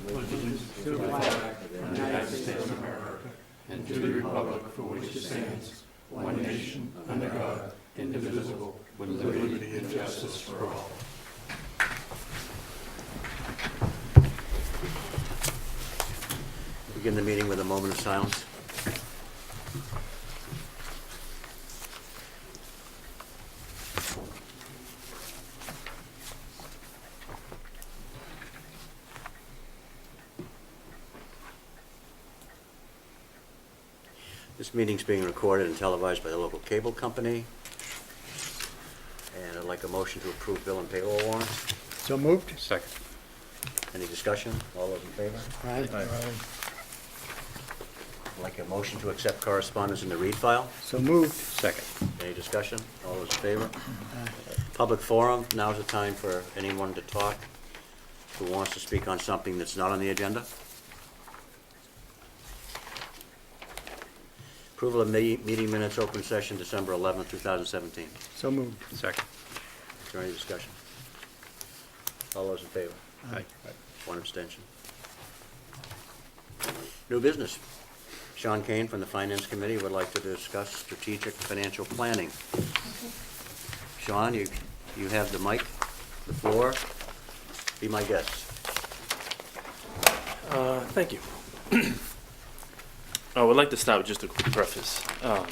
allegiance to the flag of the United States of America and to the republic for which it stands, one nation, under God, indivisible, with liberty and justice for all. Begin the meeting with a moment of silence. This meeting is being recorded and televised by the local cable company. And I'd like a motion to approve bill and payroll warrants. So moved? Second. Any discussion? All those in favor? Aye. I'd like a motion to accept correspondence in the read file. So moved? Second. Any discussion? All those in favor? Public forum, now's the time for anyone to talk who wants to speak on something that's not on the agenda. Approval of meeting minutes, open session, December 11th, 2017. So moved? Second. Is there any discussion? All those in favor? Aye. One abstention. New business. Sean Kane from the Finance Committee would like to discuss strategic financial planning. Sean, you have the mic, the floor. Be my guest. Thank you. I would like to start with just a quick preface. I've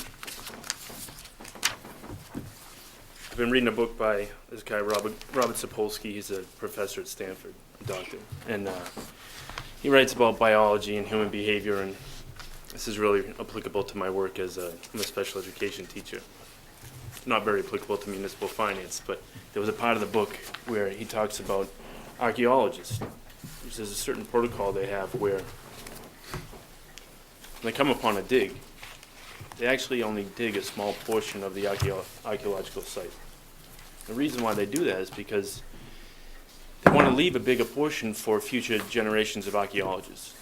been reading a book by this guy, Robert Sapolsky. He's a professor at Stanford, a doctor. And he writes about biology and human behavior, and this is really applicable to my work as I'm a special education teacher. Not very applicable to municipal finance, but there was a part of the book where he talks about archaeologists. There's a certain protocol they have where when they come upon a dig, they actually only dig a small portion of the archaeological site. The reason why they do that is because they want to leave a bigger portion for future generations of archaeologists.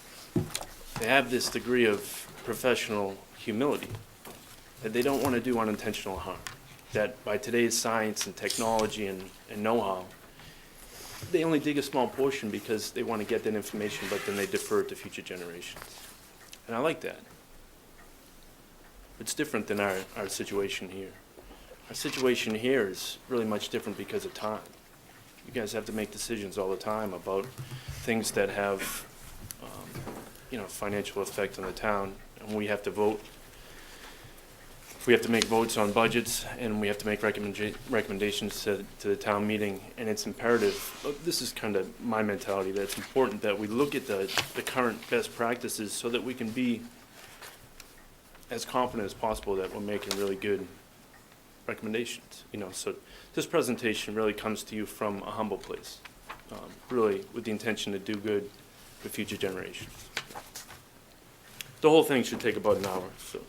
They have this degree of professional humility that they don't want to do unintentional harm. That by today's science and technology and know-how, they only dig a small portion because they want to get that information, but then they defer it to future generations. And I like that. It's different than our situation here. Our situation here is really much different because of time. You guys have to make decisions all the time about things that have financial effect on the town, and we have to vote. We have to make votes on budgets, and we have to make recommendations to the town meeting, and it's imperative. This is kind of my mentality, that it's important that we look at the current best practices so that we can be as confident as possible that we're making really good recommendations. So this presentation really comes to you from a humble place, really with the intention to do good for future generations. The whole thing should take about an hour, so.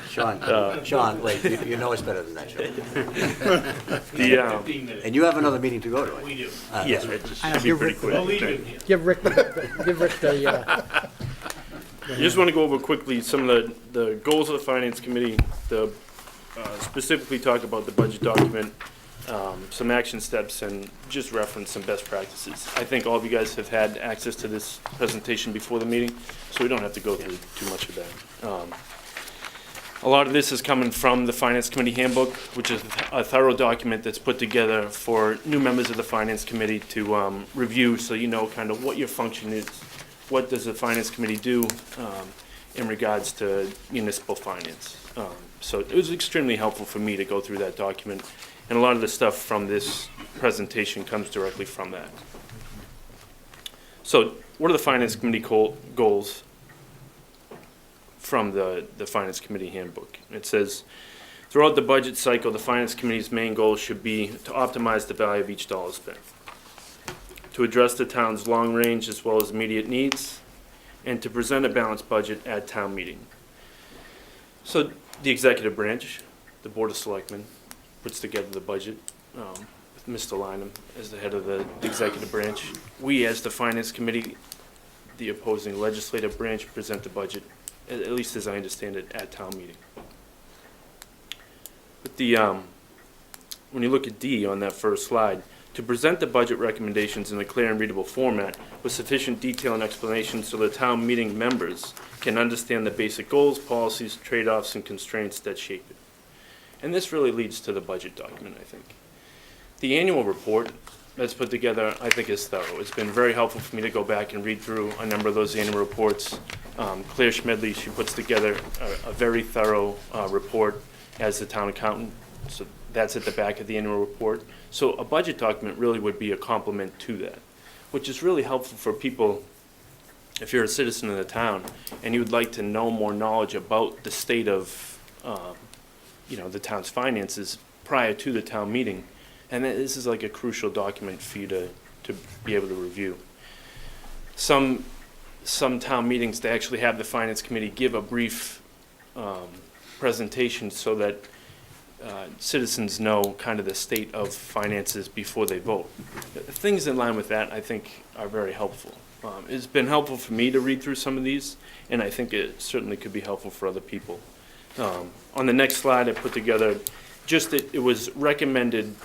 Sean, wait, you know it's better than that, Sean. And you have another meeting to go to. We do. Yeah, it should be pretty quick. We'll leave it here. Give Rick the, I just want to go over quickly some of the goals of the Finance Committee, specifically talk about the budget document, some action steps, and just reference some best practices. I think all of you guys have had access to this presentation before the meeting, so we don't have to go through too much of that. A lot of this is coming from the Finance Committee Handbook, which is a thorough document that's put together for new members of the Finance Committee to review, so you know kind of what your function is. What does the Finance Committee do in regards to municipal finance? So it was extremely helpful for me to go through that document, and a lot of the stuff from this presentation comes directly from that. So what are the Finance Committee goals from the Finance Committee Handbook? It says, throughout the budget cycle, the Finance Committee's main goal should be to optimize the value of each dollar spent, to address the town's long-range as well as immediate needs, and to present a balanced budget at town meeting. So the executive branch, the Board of Selectmen, puts together the budget with Mr. Lynham as the head of the executive branch. We, as the Finance Committee, the opposing legislative branch, present the budget, at least as I understand it, at town meeting. But when you look at D on that first slide, to to present the budget recommendations in a clear and readable format with sufficient detail and explanation so the town meeting members can understand the basic goals, policies, trade-offs, and constraints that shape it. And this really leads to the budget document, I think. The annual report that's put together, I think, is thorough. It's been very helpful for me to go back and read through a number of those annual reports. Claire Schmedley, she puts together a very thorough report as the town accountant. So that's at the back of the annual report. So a budget document really would be a complement to that, which is really helpful for people. If you're a citizen of the town and you would like to know more knowledge about the state of the town's finances prior to the town meeting, and this is like a crucial document for you to be able to review. Some town meetings, they actually have the finance committee give a brief presentation so that citizens know kind of the state of finances before they vote. Things in line with that, I think, are very helpful. It's been helpful for me to read through some of these, and I think it certainly could be helpful for other people. On the next slide, I put together just it was recommended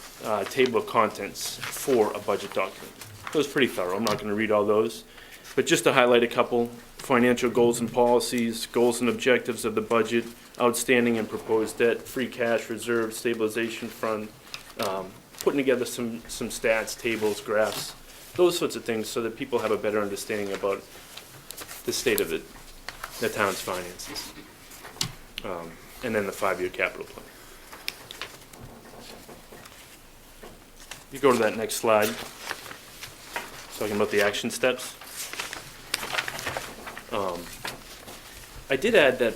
table of contents for a budget document. It was pretty thorough. I'm not going to read all those, but just to highlight a couple: financial goals and policies, goals and objectives of the budget, outstanding and proposed debt, free cash reserve, stabilization fund, putting together some stats, tables, graphs, those sorts of things so that people have a better understanding about the state of the town's finances. And then the 5-year capital plan. You go to that next slide, talking about the action steps. I did add that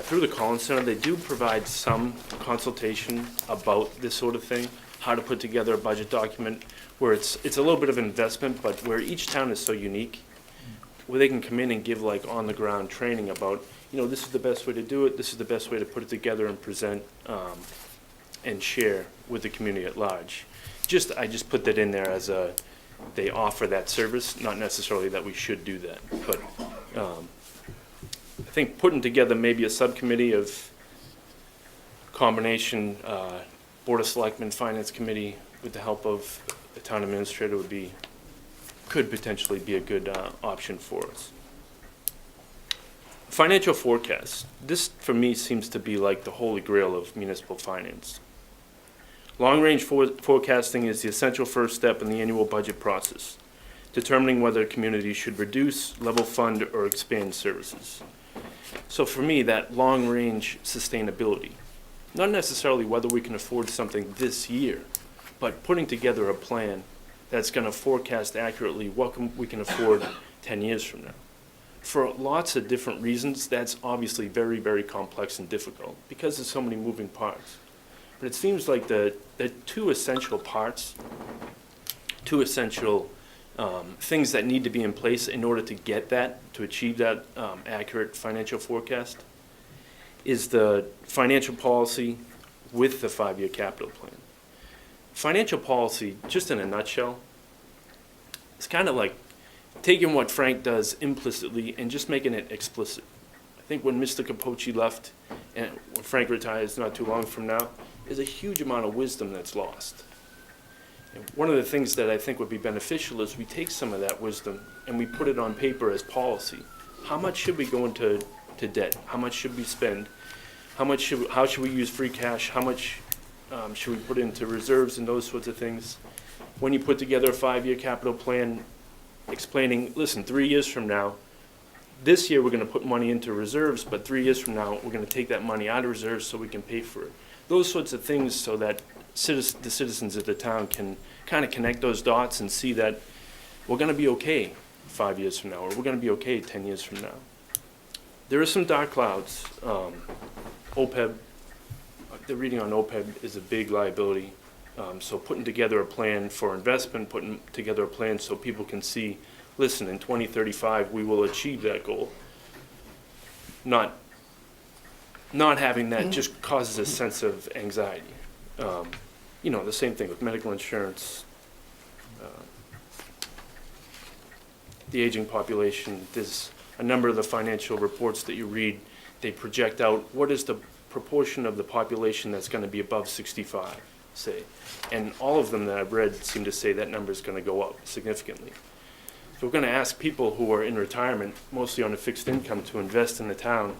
through the Collins Center, they do provide some consultation about this sort of thing, how to put together a budget document, where it's a little bit of investment, but where each town is so unique, where they can come in and give like on-the-ground training about, this is the best way to do it, this is the best way to put it together and present and share with the community at large. I just put that in there as they offer that service, not necessarily that we should do that, but I think putting together maybe a subcommittee of combination Board of Selectmen, Finance Committee, with the help of the town administrator could potentially be a good option for us. Financial forecast. This, for me, seems to be like the holy grail of municipal finance. Long-range forecasting is the essential first step in the annual budget process, determining whether a community should reduce, level fund, or expand services. So for me, that long-range sustainability, not necessarily whether we can afford something this year, but putting together a plan that's going to forecast accurately what we can afford 10 years from now. For lots of different reasons, that's obviously very, very complex and difficult because there's so many moving parts. But it seems like the two essential parts, two essential things that need to be in place in order to get that, to achieve that accurate financial forecast, is the financial policy with the 5-year capital plan. Financial policy, just in a nutshell, it's kind of like taking what Frank does implicitly and just making it explicit. I think when Mr. Capocci left and when Frank retires not too long from now, there's a huge amount of wisdom that's lost. And one of the things that I think would be beneficial is we take some of that wisdom and we put it on paper as policy. How much should we go into debt? How much should we spend? How should we use free cash? How much should we put into reserves and those sorts of things? When you put together a 5-year capital plan, explaining, listen, 3 years from now, this year we're going to put money into reserves, but 3 years from now we're going to take that money out of reserves so we can pay for it. Those sorts of things so that the citizens of the town can kind of connect those dots and see that we're going to be okay 5 years from now, or we're going to be okay 10 years from now. There are some dark clouds. OPEB, the reading on OPEB is a big liability. So putting together a plan for investment, putting together a plan so people can see, listen, in 2035 we will achieve that goal. Not having that just causes a sense of anxiety. The same thing with medical insurance, the aging population. There's a number of the financial reports that you read, they project out what is the proportion of the population that's going to be above 65. say. And all of them that I've read seem to say that number is going to go up significantly. If we're going to ask people who are in retirement, mostly on a fixed income, to invest in the town,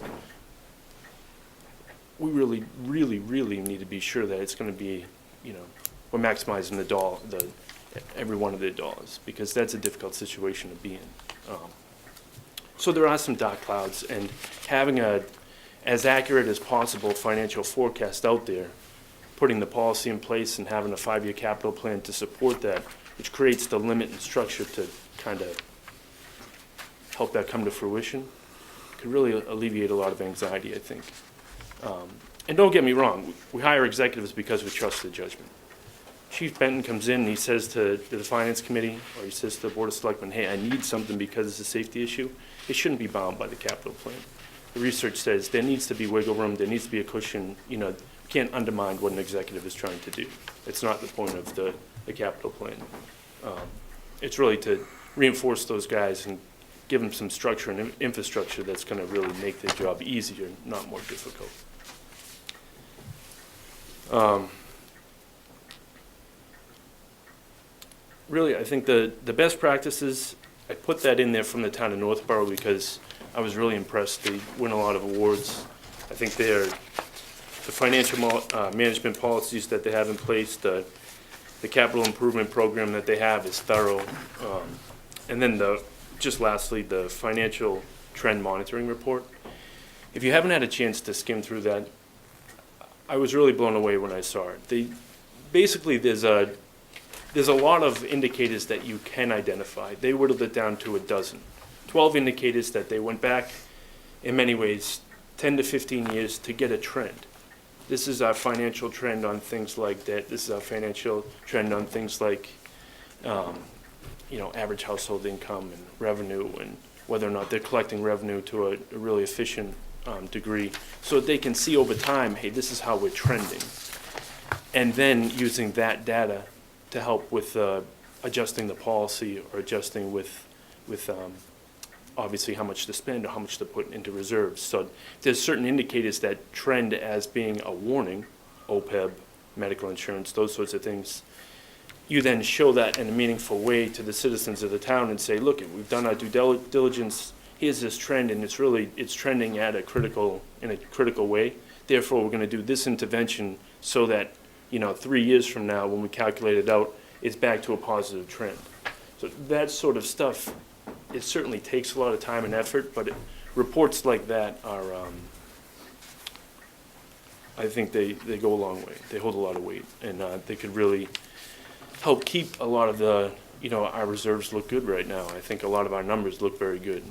we really, really, really need to be sure that it's going to be, we're maximizing every one of their dollars, because that's a difficult situation to be in. So there are some dark clouds, and having as accurate as possible financial forecast out there, putting the policy in place and having a 5-year capital plan to support that, which creates the limit and structure to kind of help that come to fruition, could really alleviate a lot of anxiety, I think. And don't get me wrong, we hire executives because we trust their judgment. Chief Benton comes in and he says to the Finance Committee, or he says to the Board of Selectmen, hey, I need something because it's a safety issue. It shouldn't be bound by the capital plan. The research says there needs to be wiggle room, there needs to be a cushion. You can't undermine what an executive is trying to do. It's not the point of the capital plan. It's really to reinforce those guys and give them some structure and infrastructure that's going to really make their job easier, not more difficult. Really, I think the best practices, I put that in there from the town of Northborough because I was really impressed. They win a lot of awards. I think the financial management policies that they have in place, the capital improvement program that they have is thorough. And then just lastly, the financial trend monitoring report. If you haven't had a chance to skim through that, I was really blown away when I saw it. Basically, there's a lot of indicators that you can identify. They whittled it down to 12 indicators that they went back, in many ways, 10 to 15 years to get a trend. This is our financial trend on things like debt. This is our financial trend on things like, average household income and revenue, and whether or not they're collecting revenue to a really efficient degree, so that they can see over time, hey, this is how we're trending. And then using that data to help with adjusting the policy or adjusting with obviously how much to spend or how much to put into reserves. So there's certain indicators that trend as being a warning, OPEB, medical insurance, those sorts of things. You then show that in a meaningful way to the citizens of the town and say, look, we've done our due diligence, here's this trend, and it's trending in a critical way. Therefore, we're going to do this intervention so that 3 years from now, when we calculate it out, it's back to a positive trend. So that sort of stuff, it certainly takes a lot of time and effort, but reports like that are, I think they go a long way. They hold a lot of weight, and they could really help keep a lot of our reserves look good right now. I think a lot of our numbers look very good.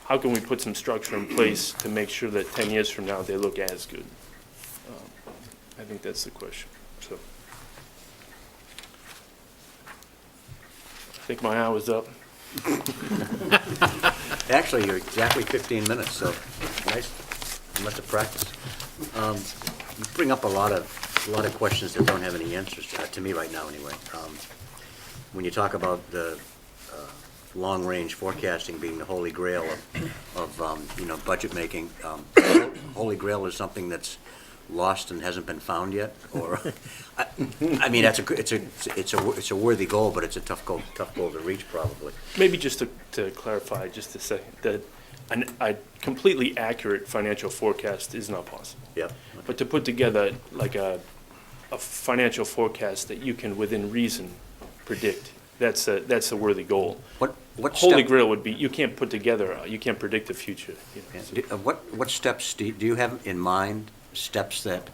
How can we put some structure in place to make sure that 10 years from now they look as good? I think that's the question. So, I think my hour is up. Actually, you're exactly 15 minutes, so nice. You must have practiced. You bring up a lot of questions that don't have any answers to me right now, anyway. When you talk about the long-range forecasting being the holy grail of budget making, holy grail is something that's lost and hasn't been found yet, or I mean, it's a worthy goal, but it's a tough goal to reach, probably. Maybe just to clarify, just a second, that a completely accurate financial forecast is not possible. Yeah. But to put together like a financial forecast that you can, within reason, predict, that's a worthy goal. What Holy step, grail would be you can't predict the future. So. What steps do you have in mind? Steps that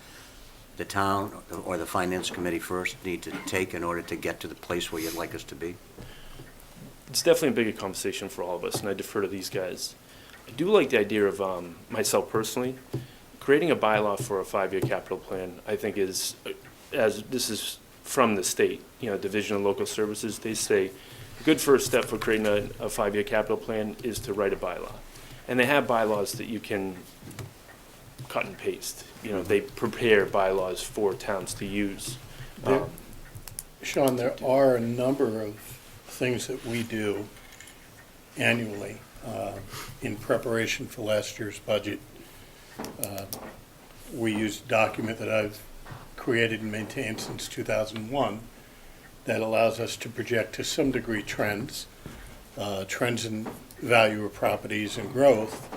the town or the finance committee first need to take in order to get to the place where you'd like us to be? It's definitely a bigger conversation for all of us, and I defer to these guys. I do like the idea of myself personally, creating a bylaw for a 5-year capital plan. I think is, as this is from the state, Division of Local Services, they say a good first step for creating a 5-year capital plan is to write a bylaw, and they have bylaws that you can cut and paste. They prepare bylaws for towns to use. Sean, there are a number of things that we do annually in preparation for last year's budget. We use a document that I've created and maintained since 2001 that allows us to project to some degree trends in value of properties and growth,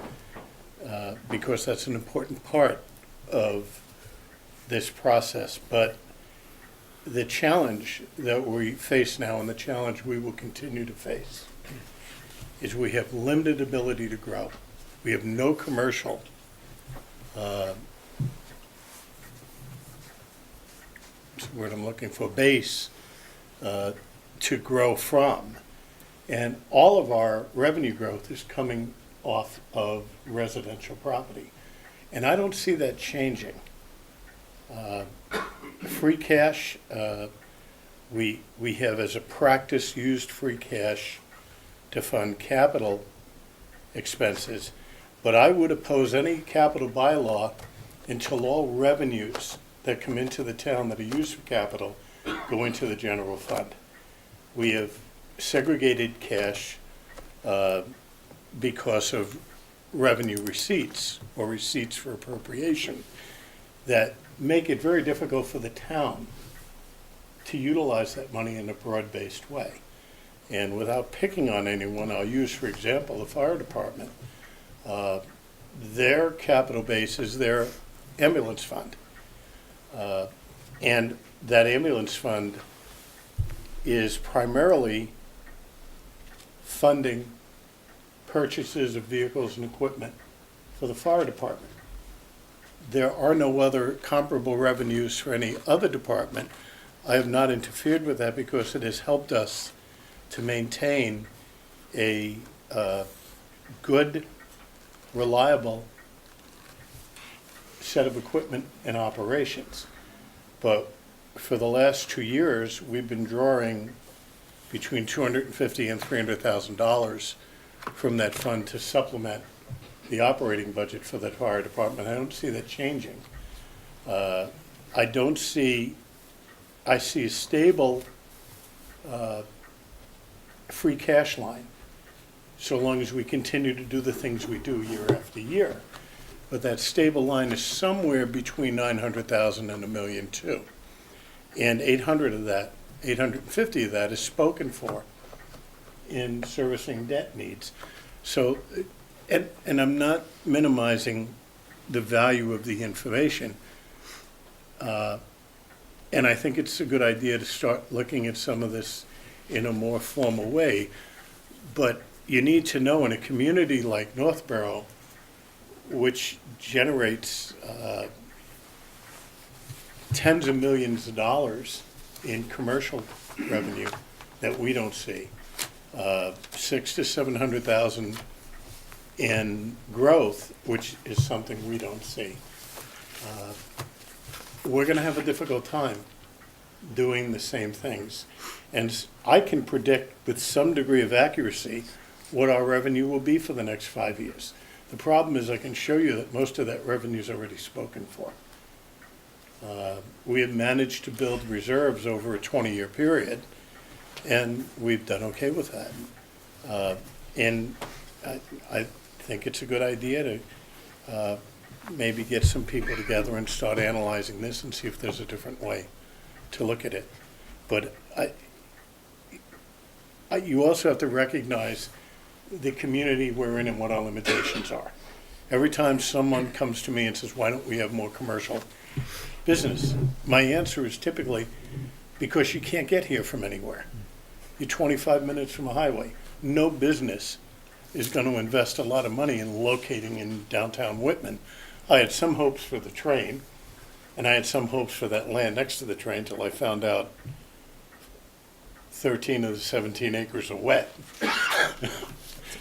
because that's an important part of this process. But the challenge that we face now, and the challenge we will continue to face, is we have limited ability to grow. We have no commercial what's the word I'm looking for, base to grow from. And all of our revenue growth is coming off of residential property. And I don't see that changing. Free cash, we have as a practice used free cash to fund capital expenses, but I would oppose any capital bylaw until all revenues that come into the town that are used for capital go into the general fund. We have segregated cash because of revenue receipts or receipts for appropriation that make it very difficult for the town to utilize that money in a broad-based way. And without picking on anyone, I'll use, for example, the fire department. Their capital base is their ambulance fund. And that ambulance fund is primarily funding purchases of vehicles and equipment for the fire department. There are no other comparable revenues for any other department. I have not interfered with that because it has helped us to maintain a good, reliable set of equipment and operations. But for the last 2 years, we've been drawing between $250,000 and $300,000 from that fund to supplement the operating budget for the fire department. I don't see that changing. I see a stable free cash line so long as we continue to do the things we do year after year. But that stable line is somewhere between 900,000 and $1.2 million. And 850 of that is spoken for in servicing debt needs. So, and I'm not minimizing the value of the information. And I think it's a good idea to start looking at some of this in a more formal way. But you need to know, in a community like Northborough, which generates tens of millions of dollars in commercial revenue that we don't see, 600,000 to 700,000 in growth, which is something we don't see. We're going to have a difficult time doing the same things. And I can predict with some degree of accuracy what our revenue will be for the next 5 years. The problem is I can show you that most of that revenue is already spoken for. We have managed to build reserves over a 20-year period, and we've done okay with that. And I think it's a good idea to maybe get some people together and start analyzing this and see if there's a different way to look at it. But you also have to recognize the community we're in and what our limitations are. Every time someone comes to me and says, why don't we have more commercial business? My answer is typically, because you can't get here from anywhere. You're 25 minutes from a highway. No business is going to invest a lot of money in locating in downtown Whitman. I had some hopes for the train, and I had some hopes for that land next to the train till I found out 13 of the 17 acres are wet.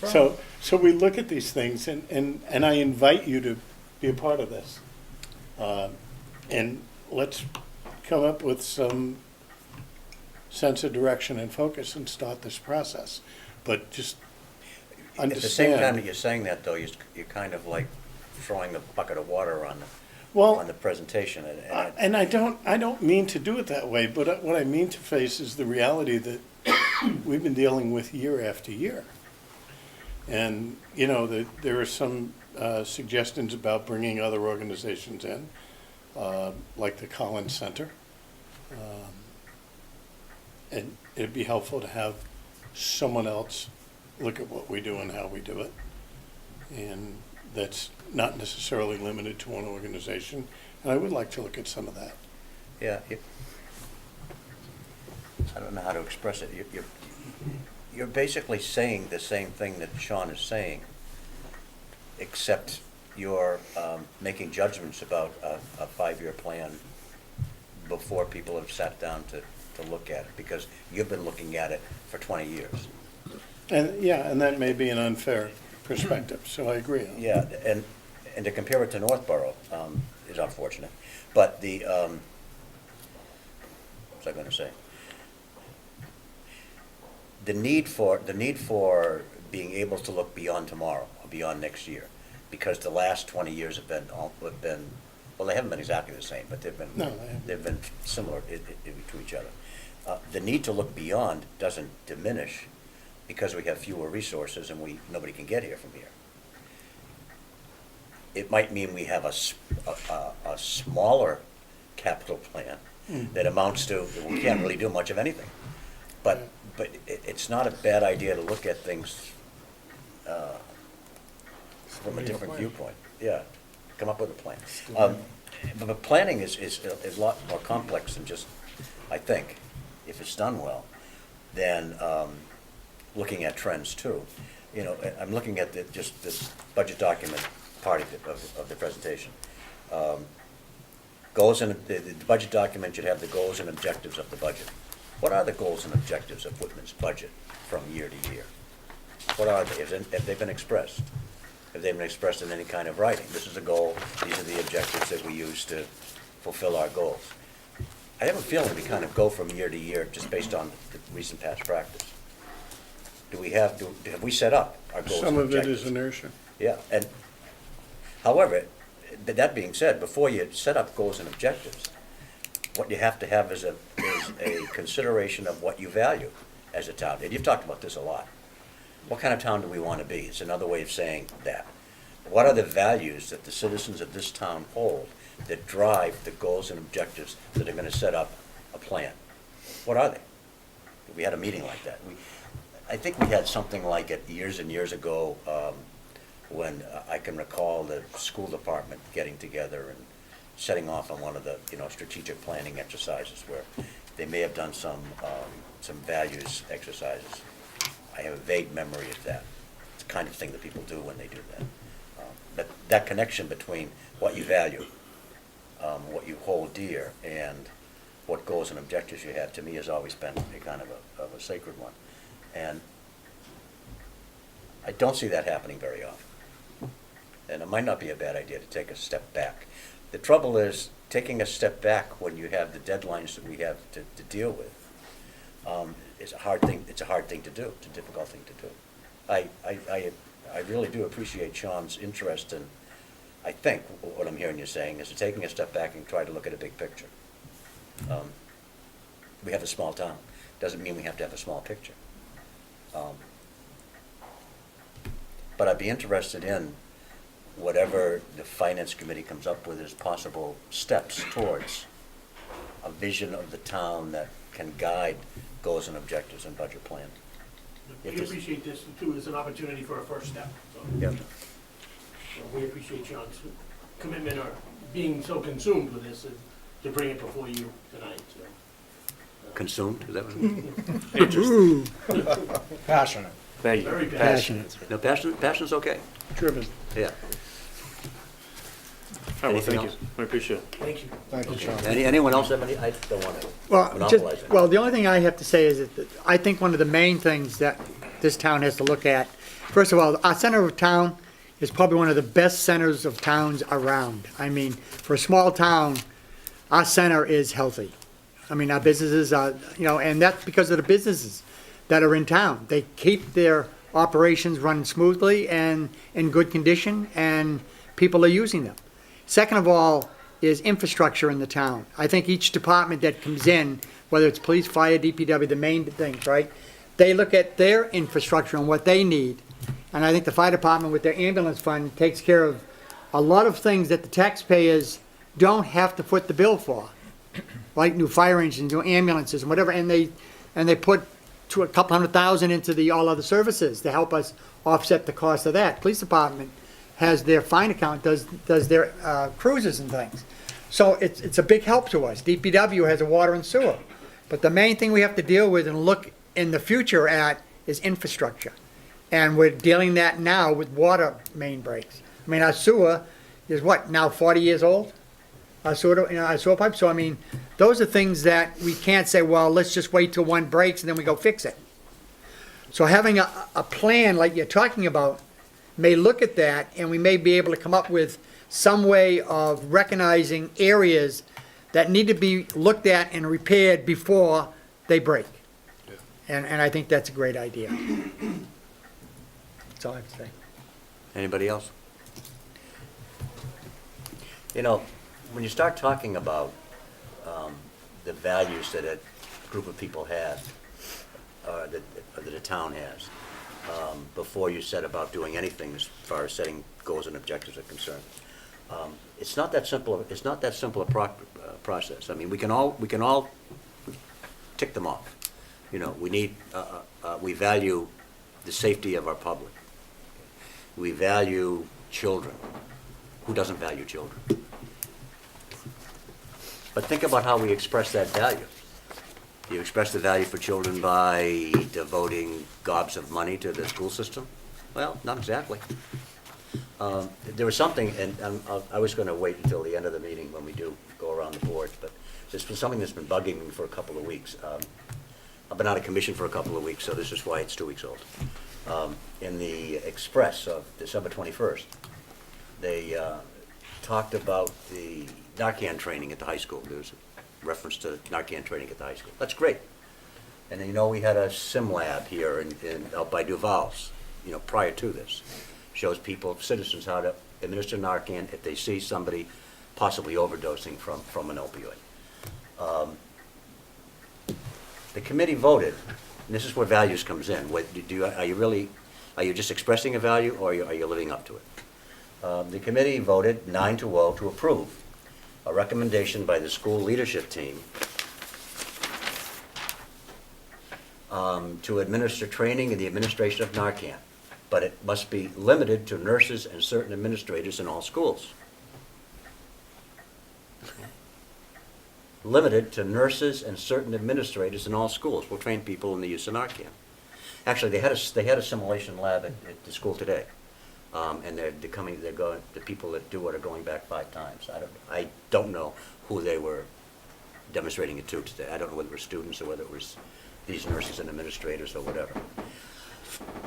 So we look at these things, and I invite you to be a part of this. And let's come up with some sense of direction and focus and start this process. But just understand. At the same time that you're saying that, though, you're kind of like throwing the bucket of water on the presentation. And I don't mean to do it that way, but what I mean to face is the reality that we've been dealing with year after year. And, there are some suggestions about bringing other organizations in. like the Collins Center. And it'd be helpful to have someone else look at what we do and how we do it. And that's not necessarily limited to one organization. And I would like to look at some of that. Yeah, I don't know how to express it. You're basically saying the same thing that Sean is saying, except you're making judgments about a 5-year plan before people have sat down to look at it, because you've been looking at it for 20 years. And yeah, and that may be an unfair perspective, so I agree. Yeah, and to compare it to Northborough is unfortunate. But the, what was I going to say? The need for being able to look beyond tomorrow, or beyond next year, because the last 20 years have been, well, they haven't been exactly the same, but they've been, No, they haven't. they've been similar to each other. The need to look beyond doesn't diminish because we have fewer resources and nobody can get here from here. It might mean we have a smaller capital plan that amounts to, we can't really do much of anything. But it's not a bad idea to look at things from a different viewpoint. Yeah, come up with a plan. But planning is a lot more complex than just, I think, if it's done well, than looking at trends too. You know, I'm looking at just this budget document part of the presentation. Goals and the budget document should have the goals and objectives of the budget. What are the goals and objectives of Whitman's budget from year to year? What are they? Have they been expressed? Have they been expressed in any kind of writing? This is a goal, these are the objectives that we use to fulfill our goals. I have a feeling we kind of go from year to year just based on the recent past practice. Have we set up our goals and Some of it objectives? is inertia. Yeah, and however, that being said, before you set up goals and objectives, what you have to have is a consideration of what you value as a town. And you've talked about this a lot. What kind of town do we want to be? It's another way of saying that. What are the values that the citizens of this town hold that drive the goals and objectives that are going to set up a plan? What are they? We had a meeting like that. I think we had something like it years and years ago, when I can recall the school department getting together and setting off on one of the strategic planning exercises where they may have done some values exercises. I have a vague memory of that. It's the kind of thing that people do when they do that. But that connection between what you value, what you hold dear, and what goals and objectives you have, to me, has always been a kind of a sacred one. And I don't see that happening very often. And it might not be a bad idea to take a step back. The trouble is taking a step back when you have the deadlines that we have to deal with. Is a hard thing. It's a hard thing to do. It's a difficult thing to do. I really do appreciate Sean's interest in. I think what I'm hearing you saying is taking a step back and try to look at a big picture. We have a small town. Doesn't mean we have to have a small picture. But I'd be interested in whatever the Finance Committee comes up with as possible steps towards a vision of the town that can guide goals and objectives and budget plan. We appreciate this too as an opportunity for a first step. So, Yep. we appreciate Sean's commitment or being so consumed with this to bring it before you tonight. So. Consumed? Is that what? Interesting. Passionate. Thank you. Very passionate. No, passion's okay. Driven. Yeah. All right, well, Anything thank you. else? I appreciate it. Thank you. Thank you, Sean. Anyone else have any? I don't want to Well, monopolize it. the only thing I have to say is that I think one of the main things that this town has to look at, first of all, our center of town is probably one of the best centers of towns around. I mean, for a small town, our center is healthy. I mean, our businesses are, and that's because of the businesses that are in town. They keep their operations running smoothly and in good condition, and people are using them. Second of all is infrastructure in the town. I think each department that comes in, whether it's police, fire, DPW, the main things, right? They look at their infrastructure and what they need. And I think the fire department with their ambulance fund takes care of a lot of things that the taxpayers don't have to foot the bill for, like new fire engines, new ambulances, and whatever, and they put to a couple $100,000 into the all other services to help us offset the cost of that. Police department has their fine account, does their cruises and things. So it's a big help to us. DPW has a water and sewer. But the main thing we have to deal with and look in the future at is infrastructure. And we're dealing that now with water main breaks. I mean, our sewer is what, now 40 years old? Our sewer pipe. So I mean, those are things that we can't say, well, let's just wait till one breaks and then we go fix it. So having a plan like you're talking about may look at that, and we may be able to come up with some way of recognizing areas that need to be looked at and repaired before they break. And I think that's a great idea. That's all I have to say. Anybody else? You know, when you start talking about the values that a group of people have, that a town has, before you set about doing anything as far as setting goals and objectives are concerned, it's not that simple. It's not that simple a process. I mean, we can all tick them off. You know, we value the safety of our public. We value children. Who doesn't value children? But think about how we express that value. You express the value for children by devoting gobs of money to the school system? Well, not exactly. There was something, and I was going to wait until the end of the meeting when we do go around the board, but there's been something that's been bugging me for a couple of weeks. I've been out of commission for a couple of weeks, so this is why it's 2 weeks old. In the Express of December 21st, they talked about the Narcan training at the high school. There was a reference to Narcan training at the high school. That's great. And then, you know, we had a sim lab here out by Duval's, you know, prior to this. Shows people, citizens, how to administer Narcan if they see somebody possibly overdosing from an opioid. The committee voted, and this is where values comes in. Are you just expressing a value, or are you living up to it? The committee voted 9-0 to approve a recommendation by the school leadership team to administer training in the administration of Narcan, but it must be limited to nurses and certain administrators in all schools. Limited to nurses and certain administrators in all schools. We'll train people in the use of Narcan. Actually, they had a simulation lab at the school today, and the people that do it are going back 5 times. I don't know who they were demonstrating it to today. I don't know whether it were students or whether it was these nurses and administrators or whatever.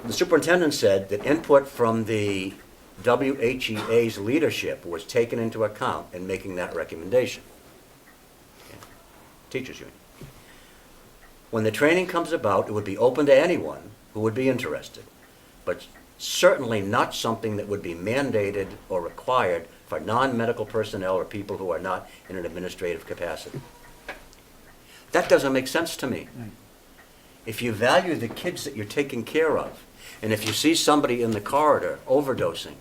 The superintendent said that input from the WHEA's leadership was taken into account in making that recommendation. Teachers union. When the training comes about, it would be open to anyone who would be interested, but certainly not something that would be mandated or required for non-medical personnel or people who are not in an administrative capacity. That doesn't make sense to me. Right. If you value the kids that you're taking care of, and if you see somebody in the corridor overdosing,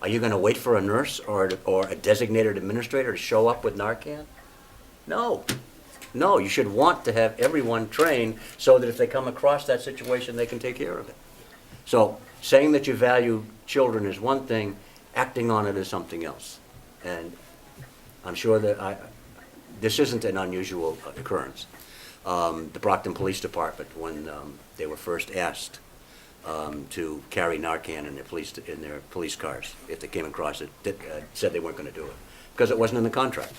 are you going to wait for a nurse or a designated administrator to show up with Narcan? No. No, you should want to have everyone trained so that if they come across that situation, they can take care of it. So saying that you value children is one thing, acting on it is something else. And I'm sure that this isn't an unusual occurrence. The Brockton Police Department, when they were first asked to carry Narcan in their police cars, if they came across it, said they weren't going to do it because it wasn't in the contract.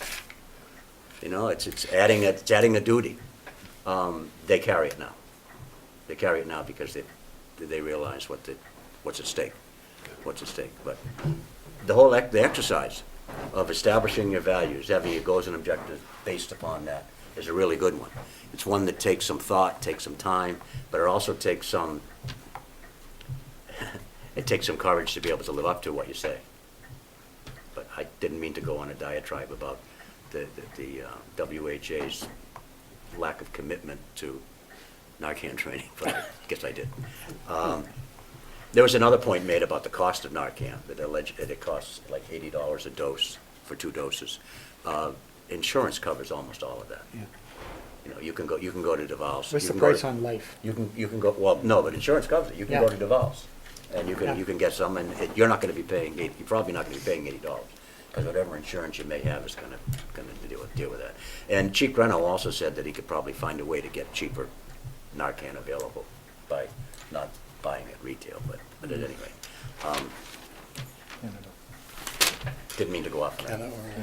You know, it's adding a duty. They carry it now. They carry it now because they realize what's at stake. What's at stake. But the exercise of establishing your values, having your goals and objectives based upon that, is a really good one. It's one that takes some thought, takes some time, but it also takes some courage to be able to live up to what you say. But I didn't mean to go on a diatribe about the WHA's lack of commitment to Narcan training, but I guess I did. There was another point made about the cost of Narcan, that it costs like $80 a dose for 2 doses. Insurance covers almost all of that. Yeah. You know, you can go to DeVal's. What's you the can go price to- on life? You can go, well, no, but insurance covers it. You can Yeah. go to DeVal's, and Yeah. you can get some, and you're not gonna be paying, you're probably not gonna be paying $80, because whatever insurance you may have is gonna deal with that. And Chief Greno also said that he could probably find a way to get cheaper Narcan available by not buying at retail, but at any rate. Didn't mean to go off,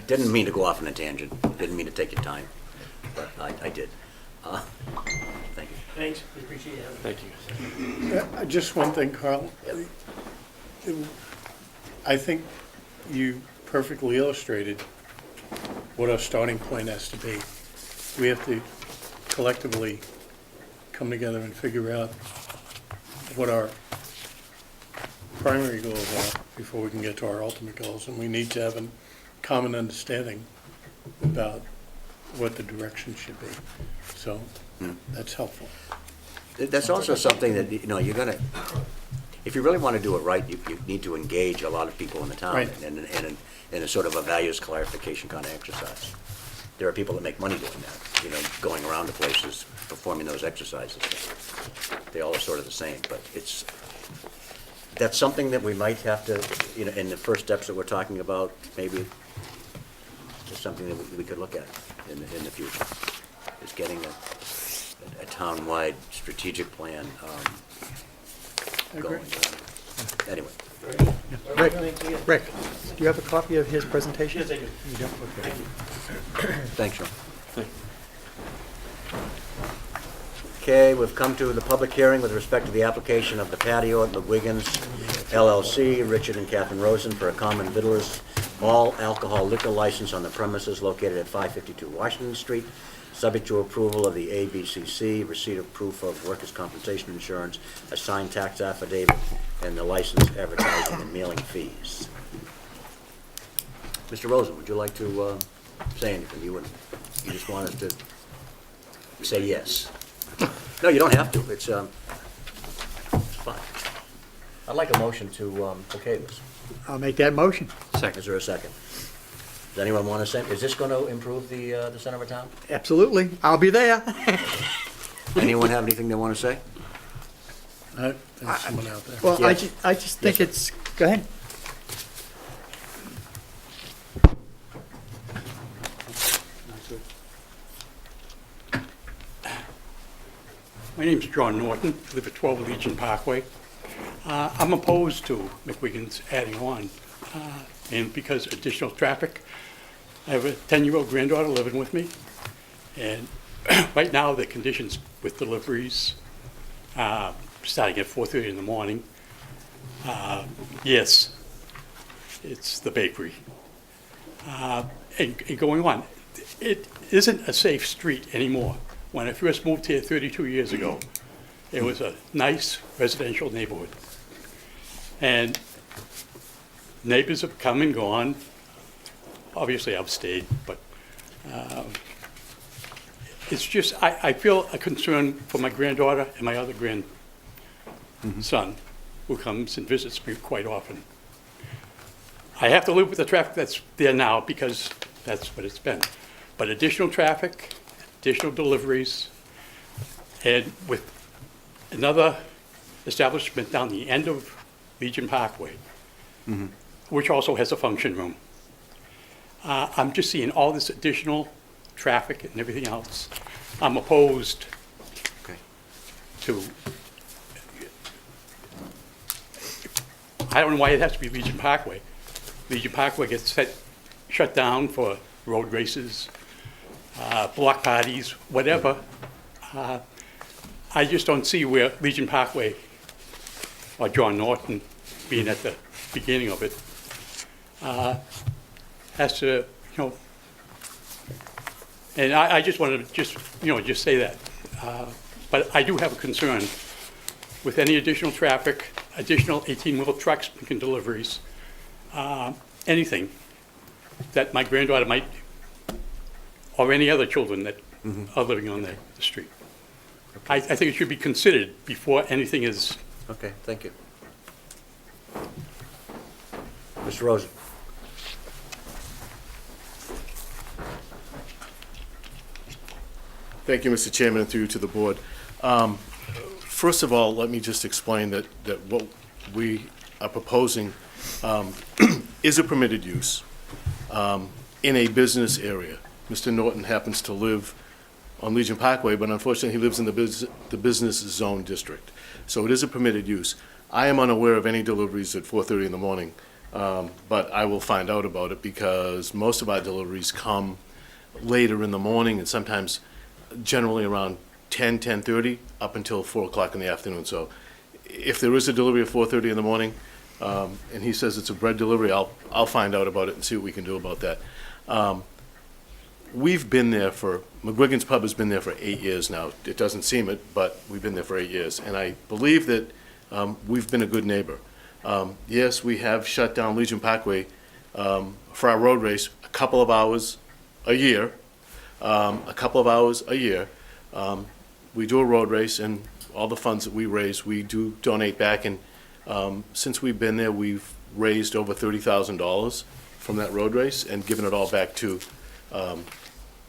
didn't mean to go off on a tangent, didn't mean to take your time, but I did. Thank you. Thanks, we appreciate it. Thank you. Just one thing, Carl. I think you perfectly illustrated what our starting point has to be. We have to collectively come together and figure out what our primary goals are before we can get to our ultimate goals, and we need to have a common understanding about what the direction should be. So that's helpful. That's also something that, you know, you're gonna, if you really want to do it right, you need to engage a lot of people in the town Right. in a sort of a values clarification kind of exercise. There are people that make money doing that, you know, going around to places, performing those exercises. They all are sort of the same, but that's something that we might have to, you know, in the first steps that we're talking about, maybe it's something that we could look at in the future, is getting a town-wide strategic plan going. Anyway, Rick, Thanks again. Rick, do you have a copy of his presentation? Yes, I do. You do? Okay. thanks, Sean. Okay, we've come to the public hearing with respect to the application of the patio at McGuigan's LLC, Richard and Catherine Rosen, for a common victualers all alcohol liquor license on the premises located at 552 Washington Street, subject to approval of the ABCC, receipt of proof of workers' compensation insurance, a signed tax affidavit, and the license, advertising, and mailing fees. Mr. Rosen, would you like to say anything? You just want us to say yes. No, you don't have to. It's fine. I'd like a motion to okay this. I'll make that motion. Is there a second? Does anyone want to say, is this going to improve the center of town? Absolutely. I'll be there. Anyone have anything they want to say? There's someone out there. Well, Yes. I just think it's, go ahead. My name's John Norton, live at 12 Legion Parkway. I'm opposed to McWigan's adding on, and because additional traffic. I have a 10-year-old granddaughter living with me, and right now the conditions with deliveries, starting at 4:30 in the morning, yes, it's the bakery. And going on, it isn't a safe street anymore. When I first moved here 32 years ago, it was a nice residential neighborhood. And neighbors have come and gone. Obviously, I've stayed, but it's just, I feel a concern for my granddaughter and my other grandson, who comes and visits me quite often. I have to live with the traffic that's there now because that's what it's been. But additional traffic, additional deliveries, and with another establishment down the end of Legion Parkway, which also has a function room. I'm just seeing all this additional traffic and everything else. I'm opposed Okay. to, I don't know why it has to be Legion Parkway. Legion Parkway gets shut down for road races, block parties, whatever. I just don't see where Legion Parkway or John Norton being at the beginning of it has to, and I just wanted to just say that. But I do have a concern with any additional traffic, additional 18-wheel trucks making deliveries, anything that my granddaughter might, or any other children that are living on the street. I think it should be considered before anything is. Okay, thank you. Mr. Rosen? Thank you, Mr. Chairman, and through you to the board. First of all, let me just explain that what we are proposing is a permitted use in a business area. Mr. Norton happens to live on Legion Parkway, but unfortunately, he lives in the business zone district. So it is a permitted use. I am unaware of any deliveries at 4:30 in the morning, but I will find out about it because most of our deliveries come later in the morning and sometimes generally around 10, 10:30 up until 4 o'clock in the afternoon. So if there is a delivery at 4:30 in the morning, and he says it's a bread delivery, I'll find out about it and see what we can do about that. We've been there McGuigan's Pub has been there for 8 years now. It doesn't seem it, but we've been there for 8 years. And I believe that we've been a good neighbor. Yes, we have shut down Legion Parkway for our road race a couple of hours a year. We do a road race, and all the funds that we raise, we do donate back. And since we've been there, we've raised over $30,000 from that road race and given it all back to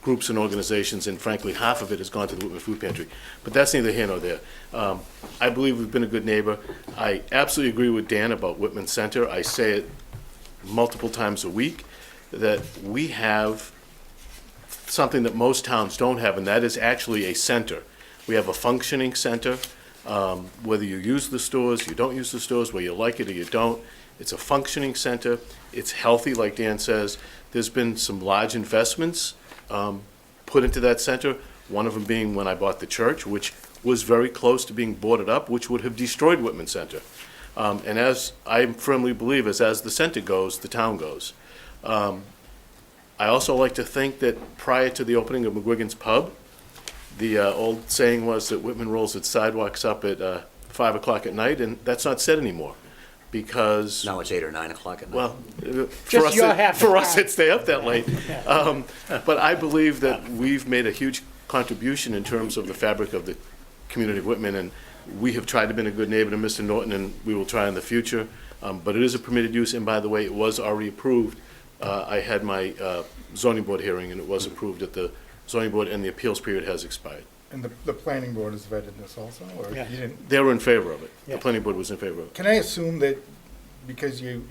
groups and organizations, and frankly, half of it has gone to the Whitman Food Pantry. But that's neither here nor there. I believe we've been a good neighbor. I absolutely agree with Dan about Whitman Center. I say it multiple times a week, that we have something that most towns don't have, and that is actually a center. We have a functioning center. Whether you use the stores, you don't use the stores, whether you like it or you don't, it's a functioning center. It's healthy, like Dan says. There's been some large investments put into that center, one of them being when I bought the church, which was very close to being boarded up, which would have destroyed Whitman Center. And as I firmly believe, as the center goes, the town goes. I also like to think that prior to the opening of McGuigan's Pub, the old saying was that Whitman rolls its sidewalks up at 5 o'clock at night, and that's not said anymore, because... Now it's 8 or 9 o'clock at night. Well, Just your half the for us, time. it stay up that late. But I believe that we've made a huge contribution in terms of the fabric of the community of Whitman, and we have tried to be a good neighbor to Mr. Norton, and we will try in the future. But it is a permitted use, and by the way, it was already approved. I had my zoning board hearing, and it was approved at the zoning board, and the appeals period has expired. And the planning board has vetted this also, or Yeah. you didn't? They were in favor of it. Yeah. The planning board was in favor of it. Can I assume that because you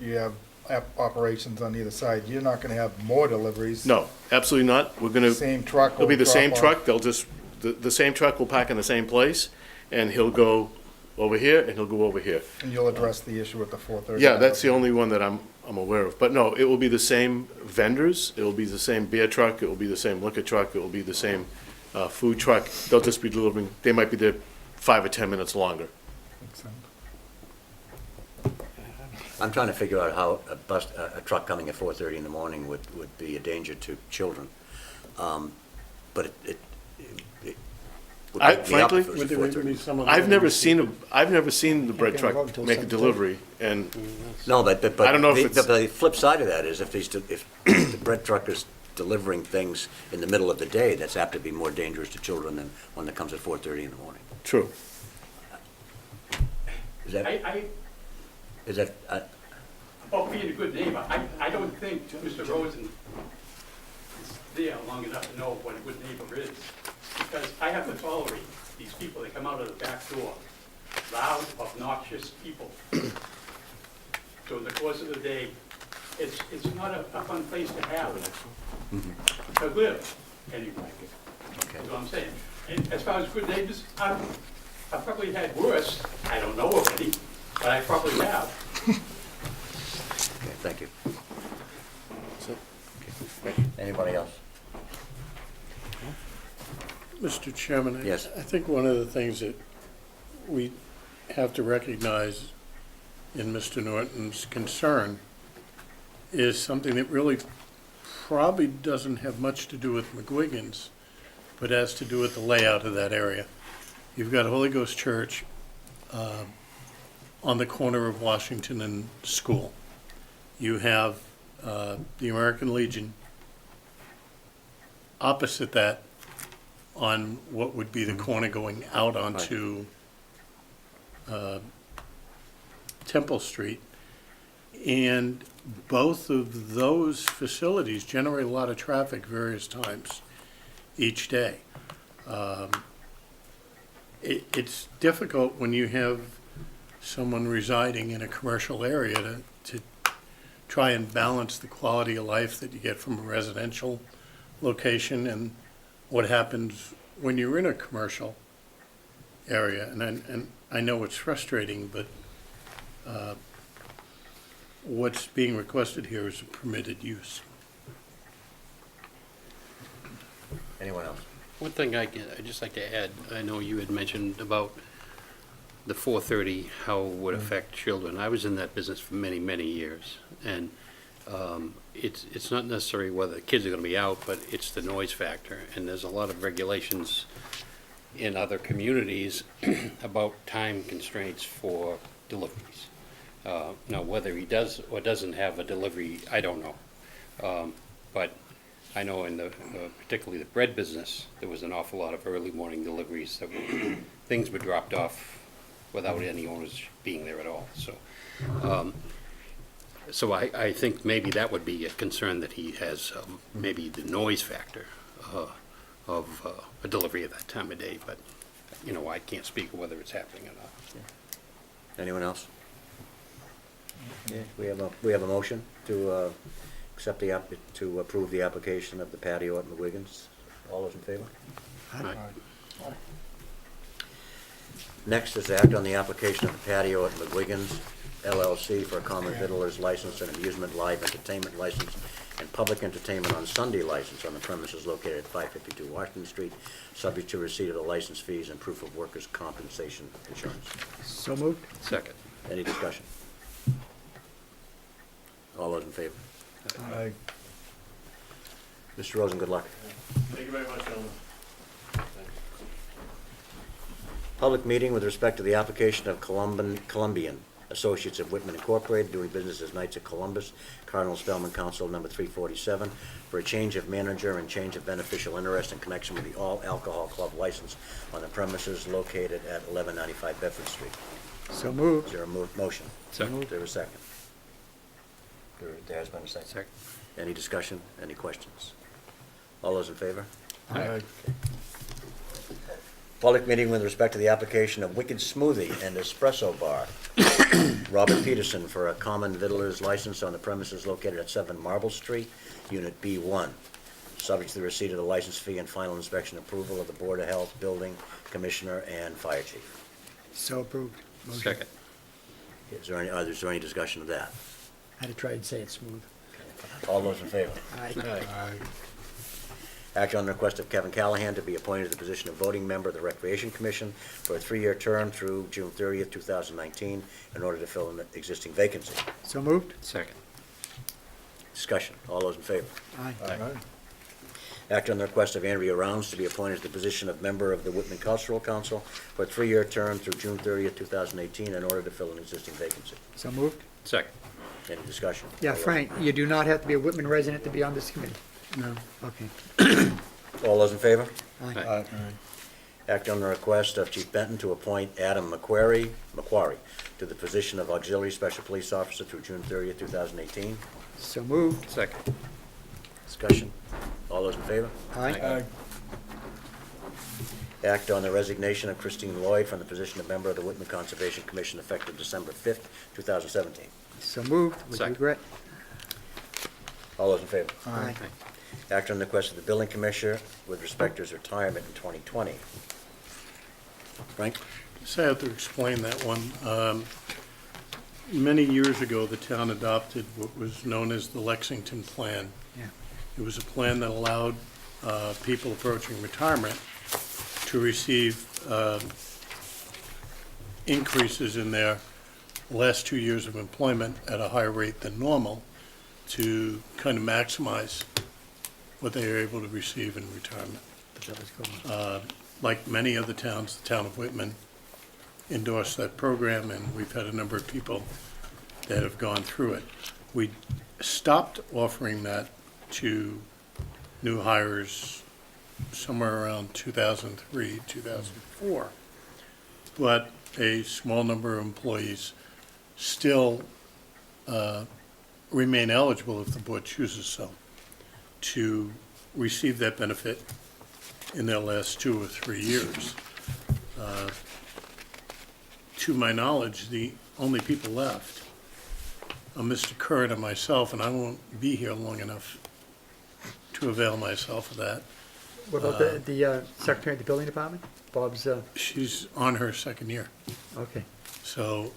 have operations on either side, you're not gonna have more deliveries? No, absolutely not. We're gonna, Same truck it'll be will the same drop off? truck. They'll just, the same truck will park in the same place, and he'll go over here, and he'll go over here. And you'll address the issue at the 4:30? Yeah, that's the only one that I'm aware of. But no, it will be the same vendors, it will be the same beer truck, it will be the same liquor truck, it will be the same food truck. They'll just be delivering, they might be there 5 or 10 minutes longer. Makes sense. I'm trying to figure out how a truck coming at 4:30 in the morning would be a danger to children. But it would I- be the frankly, opposite if it was 4:30. I've never seen the bread truck make a delivery, and No, but I don't know if the it's- flip side of that is if the bread truck is delivering things in the middle of the day, that's apt to be more dangerous to children than one that comes at 4:30 in the morning. true. Is that, About being a good neighbor, I don't think Mr. Rosen is there long enough to know what a good neighbor is. Because I have to tolerate these people that come out of the back door, loud, obnoxious people. So in the course of the day, it's not a fun place to have, to live, anyway. okay. That's what I'm saying. And as far as good neighbors, I've probably had worse. I don't know of any, but I probably have. Okay, thank you. So- Anybody else? Mr. Chairman, Yes. I think one of the things that we have to recognize in Mr. Norton's concern is something that really probably doesn't have much to do with McGuigan's, but has to do with the layout of that area. You've got Holy Ghost Church on the corner of Washington and School. You have the American Legion opposite that on what would be the corner going out onto Temple Street. And both of those facilities generate a lot of traffic various times each day. It's difficult when you have someone residing in a commercial area to try and balance the quality of life that you get from a residential location and what happens when you're in a commercial area. And I know it's frustrating, but what's being requested here is a permitted use. Anyone else? One thing I'd just like to add, I know you had mentioned about the 4:30, how it would affect children. I was in that business for many, many years, and it's not necessarily whether the kids are going to be out, but it's the noise factor. And there's a lot of regulations in other communities about time constraints for deliveries. Now, whether he does or doesn't have a delivery, I don't know. But I know in particularly the bread business, there was an awful lot of early morning deliveries that things were dropped off without any owners being there at all. So I think maybe that would be a concern that he has, maybe the noise factor of a delivery at that time of day. But, I can't speak whether it's happening or not. Anyone else? Okay, we have a motion to to approve the application of the patio at McGuigan's. All those in favor? Right. Next is to act on the application of the patio at McGuigan's LLC for a common vittler's license and amusement live entertainment license and public entertainment on Sunday license on the premises located at 552 Washington Street, subject to receipt of the license fees and proof of workers' compensation insurance. So moved. Second. Any discussion? All those in favor? Aye. Mr. Rosen, good luck. Thank you very much, gentlemen. Public meeting with respect to the application of Columbian Associates of Whitman Incorporated, doing business as Knights of Columbus, Cardinal Spellman Council number 347, for a change of manager and change of beneficial interest in connection with the all alcohol club license on the premises located at 1195 Bedford Street. So moved. Is there a motion? Second. Is there a second? There has been a second. Second. Any discussion? Any questions? All those in favor? Aye. Public meeting with respect to the application of Wicked Smoothie and Espresso Bar, Robert Peterson, for a common vittler's license on the premises located at 7 Marble Street, Unit B1, subject to the receipt of the license fee and final inspection approval of the Board of Health, Building Commissioner, and Fire Chief. So approved. Motion. Second. Is there any discussion of that? I had to try and say it smooth. All those in favor? Aye. Act on the request of Kevin Callahan to be appointed to the position of voting member of the Recreation Commission for a 3-year term through June 30th, 2019, in order to fill an existing vacancy. So moved. Second. Discussion. All those in favor? Aye. Aye. Act on the request of Andrea Rounds to be appointed to the position of member of the Whitman Cultural Council for a 3-year term through June 30th, 2018, in order to fill an existing vacancy. So moved. Second. Any discussion? Yeah, Frank, you do not have to be a Whitman resident to be on this committee. No. Okay. All those in favor? Aye. Aye. Act on the request of Chief Benton to appoint Adam Macquarie to the position of Auxiliary Special Police Officer through June 30th, 2018. So moved. Second. Discussion. All those in favor? Aye. Aye. Act on the resignation of Christine Lloyd from the position of member of the Whitman Conservation Commission effective December 5th, 2017. So moved with Second. regret. All those in favor? Aye. Act on the request of the Building Commissioner with respect to his retirement in 2020. Frank? Just have to explain that one. Many years ago, the town adopted what was known as the Lexington Plan. Yeah. It was a plan that allowed people approaching retirement to receive increases in their last 2 years of employment at a higher rate than normal to kind of maximize what they are able to receive in retirement. That was good. Like many other towns, the town of Whitman endorsed that program, and we've had a number of people that have gone through it. We stopped offering that to new hires somewhere around 2003, 2004. But a small number of employees still remain eligible, if the board chooses so, to receive that benefit in their last 2 or 3 years. To my knowledge, the only people left are Mr. Curran and myself, and I won't be here long enough to avail myself of that. What about the secretary of the building department? Bob's, She's on her second year, okay. so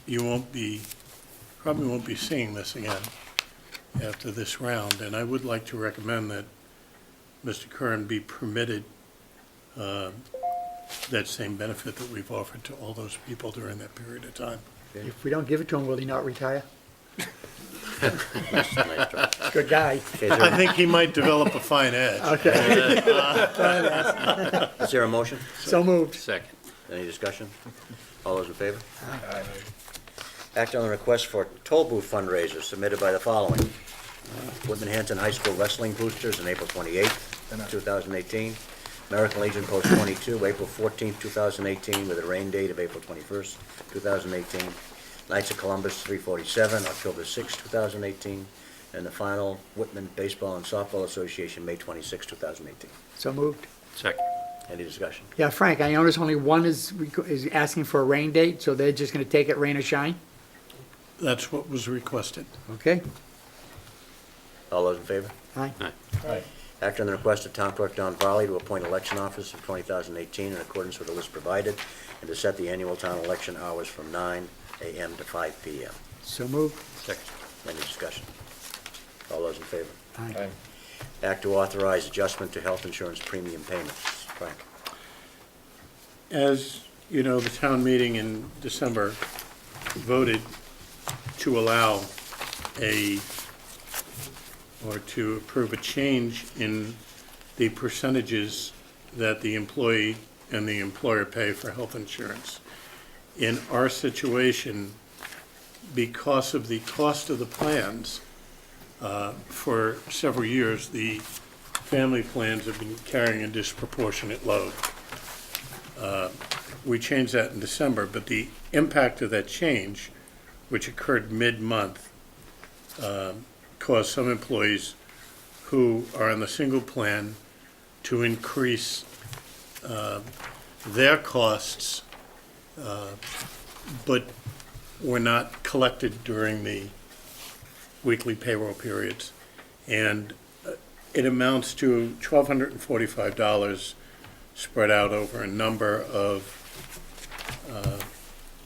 you probably won't be seeing this again after this round. And I would like to recommend that Mr. Curran be permitted that same benefit that we've offered to all those people during that period of time. If we don't give it to him, will he not retire? Nice try. Good guy. Okay, I think he might develop a fine edge. Okay, is there a motion? so moved. Second. Any discussion? All those in favor? Act on the request for toll booth fundraiser submitted by the following. Whitman Hanson High School Wrestling Boosters on April 28th, 2018. American Legion Post 22, April 14th, 2018, with a rain date of April 21st, 2018. Knights of Columbus 347, October 6th, 2018. And the final, Whitman Baseball and Softball Association, May 26th, 2018. So moved. Second. Any discussion? Yeah, Frank, I notice only one is asking for a rain date, so they're just gonna take it rain or shine? That's what was requested. Okay, All those in favor? aye. Act on the request of Town Clerk Don Varley to appoint election officers for 2018 in accordance with the list provided, and to set the annual town election hours from 9 a.m. to 5 p.m. So moved. Second. Any discussion? All those in favor? Aye. Act to authorize adjustment to health insurance premium payments. Frank? As you know, the town meeting in December voted to allow to approve a change in the percentages that the employee and the employer pay for health insurance. In our situation, because of the cost of the plans, for several years, the family plans have been carrying a disproportionate load. We changed that in December, but the impact of that change, which occurred mid-month, caused some employees who are on the single plan to increase their costs, but were not collected during the weekly payroll periods. And it amounts to $1,245 spread out over a number of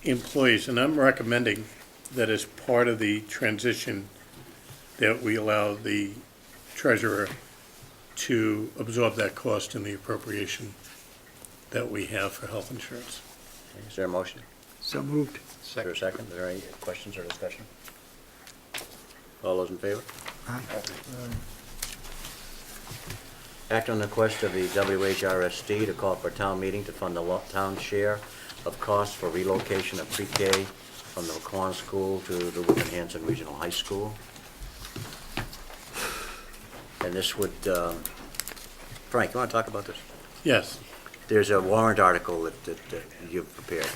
employees. And I'm recommending that as part of the transition that we allow the treasurer to absorb that cost in the appropriation that we have for health insurance. Is there a motion? So moved. Is there a second? Is there any questions or discussion? All those in favor? Aye. Act on the request of the WHRSD to call for a town meeting to fund the town share of costs for relocation of pre-K from the McQuon School to the Whitman Hanson Regional High School. And this would, Frank, you want to talk about this? Yes, There's a warrant article that you've prepared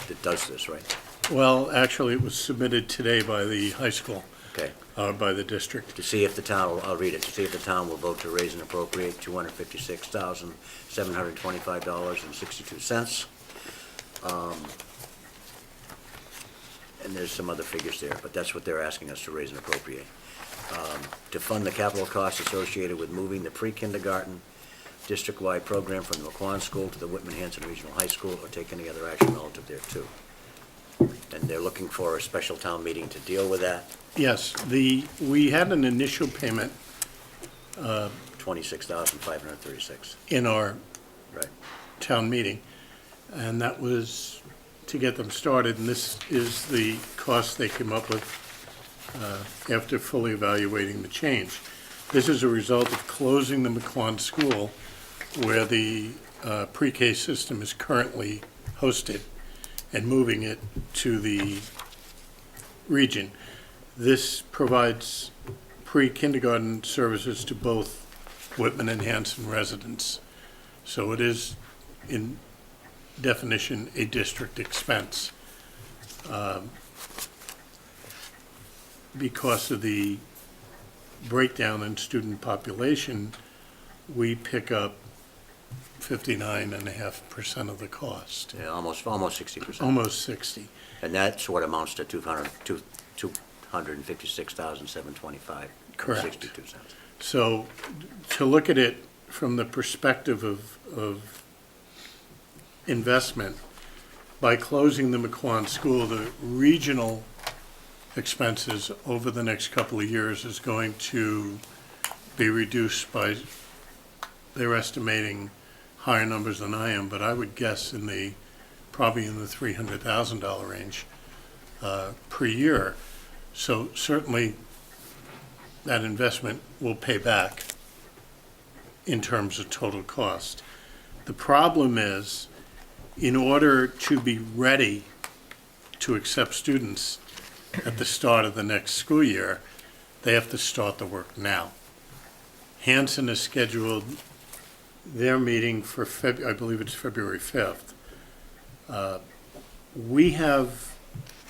that does this, right? well, actually, it was submitted today by the high school, Okay. by the district. To see if the town, I'll read it, to see if the town will vote to raise and appropriate $256,725.62. And there's some other figures there, but that's what they're asking us to raise and appropriate. To fund the capital costs associated with moving the pre-kindergarten district-wide program from the McQuon School to the Whitman Hanson Regional High School, or take any other action relative thereto. And they're looking for a special town meeting to deal with that, Yes, we had an initial payment $26,536. in our Right. town meeting, and that was to get them started, and this is the cost they came up with after fully evaluating the change. This is a result of closing the McQuon School, where the pre-K system is currently hosted, and moving it to the region. This provides pre-kindergarten services to both Whitman and Hanson residents. So it is, in definition, a district expense. Because of the breakdown in student population, we pick up 59.5% of the cost, Yeah, almost 60%. almost 60. And that's what amounts to 256,725. Correct. 62 cents. So to look at it from the perspective of investment, by closing the McQuon School, the regional expenses over the next couple of years is going to be reduced by, they're estimating higher numbers than I am, but I would guess probably in the $300,000 range per year. So certainly that investment will pay back in terms of total cost. The problem is, in order to be ready to accept students at the start of the next school year, they have to start the work now. Hanson has scheduled their meeting for I believe it's February 5th. We have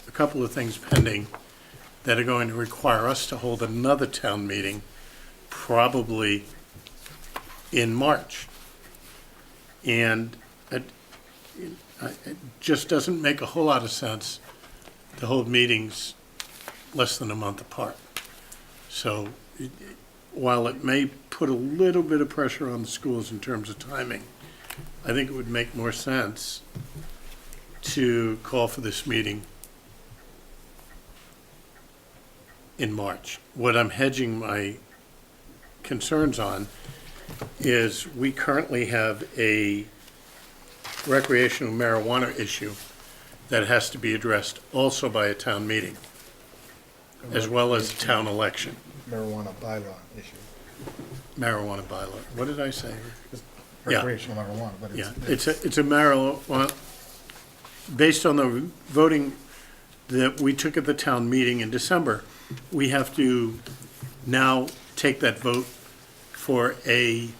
a couple of things pending that are going to require us to hold another town meeting probably in March. And it just doesn't make a whole lot of sense to hold meetings less than a month apart. So while it may put a little bit of pressure on the schools in terms of timing, I think it would make more sense to call for this meeting in March. What I'm hedging my concerns on is we currently have a recreational marijuana issue that has to be addressed also by a town meeting, as well as a town election. Marijuana bylaw issue. Marijuana bylaw. What did I say? Yeah. Recreational marijuana, but Yeah, it's. it's a marijuana, based on the voting that we took at the town meeting in December, we have to now take that vote for a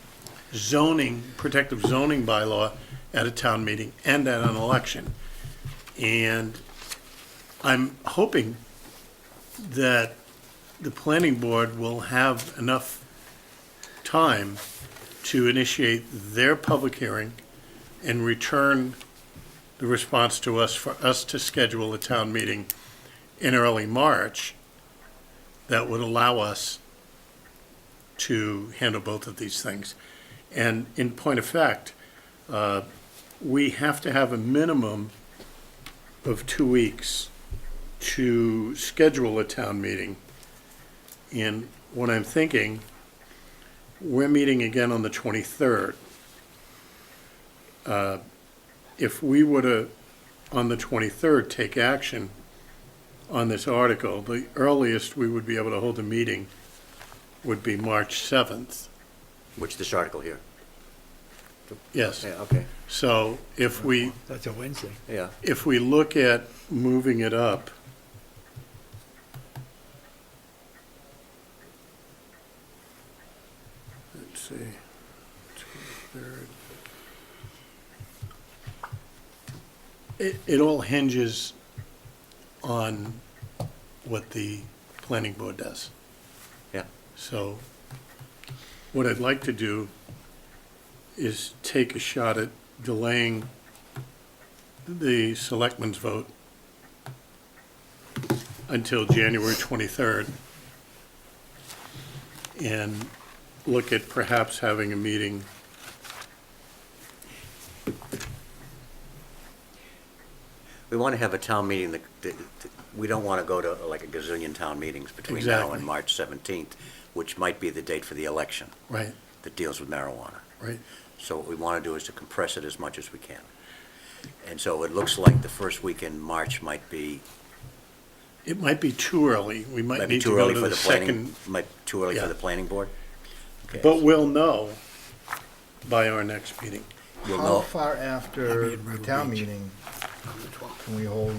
protective zoning bylaw at a town meeting and at an election. And I'm hoping that the planning board will have enough time to initiate their public hearing and return the response to us for us to schedule a town meeting in early March that would allow us to handle both of these things. And in point of fact, we have to have a minimum of 2 weeks to schedule a town meeting. And what I'm thinking, we're meeting again on the 23rd. If we were to, on the 23rd, take action on this article, the earliest we would be able to hold a meeting would be March 7th. Which this article here. Yes. Yeah, okay. So if we That's a Wednesday. Yeah. if we look at moving it up, let's see, 23rd. It all hinges on what the planning board does. Yeah. So what I'd like to do is take a shot at delaying the selectmen's vote until January 23rd and look at perhaps having a meeting. We want to have a town meeting we don't want to go to like a gazillion town meetings between now Exactly. and March 17th, which might be the date for the election Right, that deals with marijuana. right. So what we want to do is to compress it as much as we can. And so it looks like the first week in March might be It might be too early. We might need to too go early to for the the planning, second, might too early Yeah. for the planning board. Okay. but we'll know by our next meeting. You'll How know. far after I'll be in the Myrtle town Beach. meeting can we hold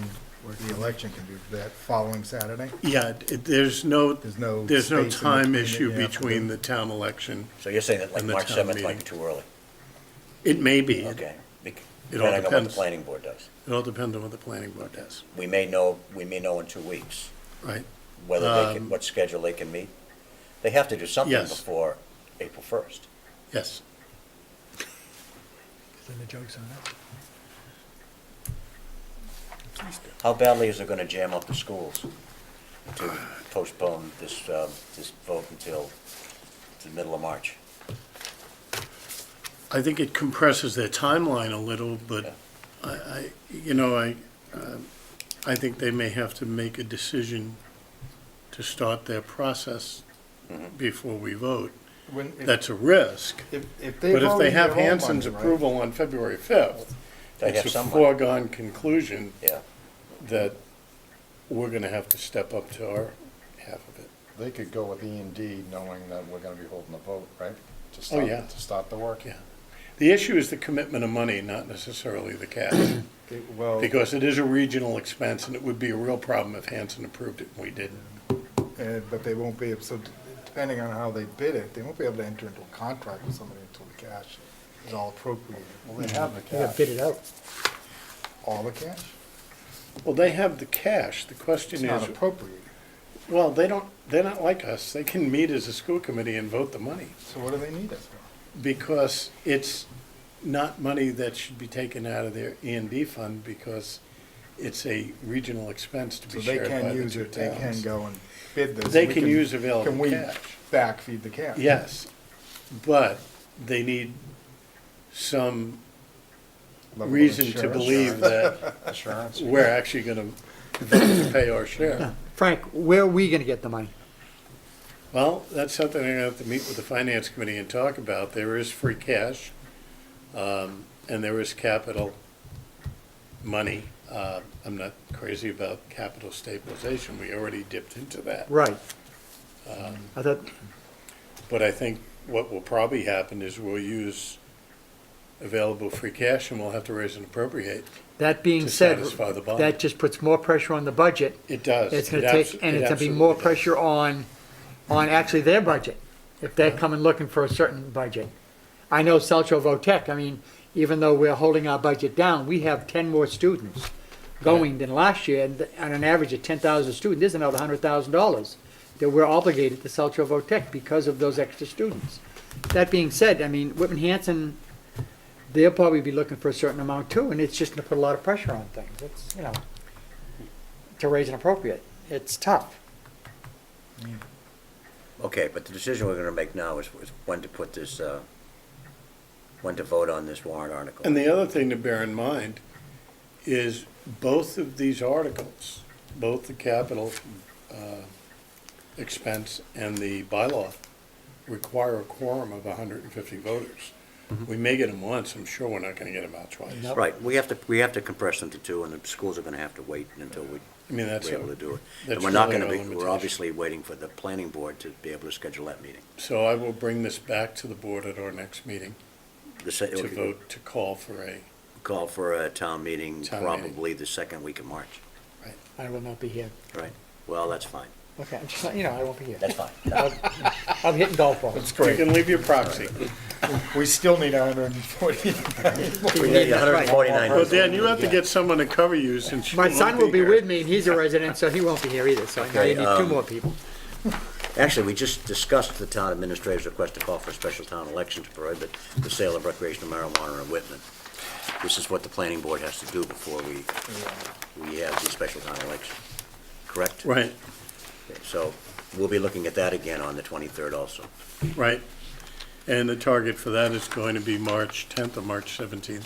the election? Can be that following Saturday? Yeah, there's no There's no. There's no space in time between that issue you have to between do? the town election. So you're saying that like And the March town 7th meeting. might be too early? It may be. Okay. It all Depending on what the depends. planning board does. It all depends on what the planning board does, We may know in 2 weeks right? whether they can, what schedule they can meet. They have to do something Yes. before April 1st. Yes. Then the joke's on us. How badly is it gonna jam up the schools to postpone this vote until the middle of March? I think it compresses their timeline a little, but I think they may have to make a decision to start their process before we vote. That's a risk. If they But if vote they in have their own Hanson's money, right? approval on February 5th, They have it's a some money. foregone conclusion Yeah, that we're going to have to step up to our half of it. They could go with E&D knowing that we're gonna be holding a vote, right? To Oh, start- yeah. To start the work. Yeah. The issue is the commitment of money, not necessarily the cash, Well, because it is a regional expense, and it would be a real problem if Hanson approved it and we didn't. but they won't be able, so depending on how they bid it, they won't be able to enter into a contract with somebody until the cash is all appropriated. Well, they have the You gotta cash. bid it out. All the cash? Well, they have the cash. The It's question not is, appropriated. well, they're not like us. They can meet as a school committee and vote the money, So what do they need us for? because it's not money that should be taken out of their E&D fund, because it's a regional expense to So be they shared by can the use two it, they can towns. go and bid this. They We can use available Can we cash. backfeed the cash? Yes, but they need some Level of reason to insurance. believe that Assurance. we're actually gonna vote to pay our share. Frank, where are we gonna get the money? Well, that's something I'm gonna have to meet with the finance committee and talk about. There is free cash, and there is capital money. I'm not crazy about capital stabilization. We already dipped into that. Right. I thought, But I think what will probably happen is we'll use available free cash, and we'll have to raise and appropriate. that being To said, satisfy the bond. that just puts more pressure on the budget. It does. It's gonna It take, abso- and it it's gonna be more absolutely does. pressure on actually their budget, if they're coming looking for a certain budget. I know Celcho Votech, I mean, even though we're holding our budget down, we have 10 more students going than last year, and on an average of 10,000 students, there's another $100,000 that we're obligated to Celcho Votech because of those extra students. That being said, I mean, Whitman Hanson, they'll probably be looking for a certain amount too, and it's just gonna put a lot of pressure on things. It's, to raise and appropriate. It's tough. okay, but the decision we're gonna make now is when to put this, when to vote on this warrant article. And the other thing to bear in mind is both of these articles, both the capital expense and the bylaw, require a quorum of 150 voters. We may get them once, I'm sure we're not gonna get them out twice. Nope. Right, we have to compress them to two, and the schools are gonna have to wait until I mean, that's, we're able to do it. that's And we're not really gonna our be, we're limitation. obviously waiting for the planning board to be able to schedule that meeting. So I will bring this back to the board at our next meeting to vote to call for a, Call for a town meeting, Town meeting. probably the second week of March, I will not be here. right? Well, that's fine, Okay, I'm just, I won't be here. that's fine. I'm hitting golf balls. That's you great. can leave your proxy. We still need 140. We need 149. Well, Dan, you have to get someone to cover you since you My won't son will be here. with me, and he's a resident, so he won't be here either, so now you need two more people. Actually, we just discussed the town administrator's request to call for a special town election to prohibit the sale of recreational marijuana in Whitman. This is what the planning board has to do before we have the special town election, correct? Right, Okay, so we'll be looking at that again on the 23rd also. right. And the target for that is going to be March 10th or March 17th.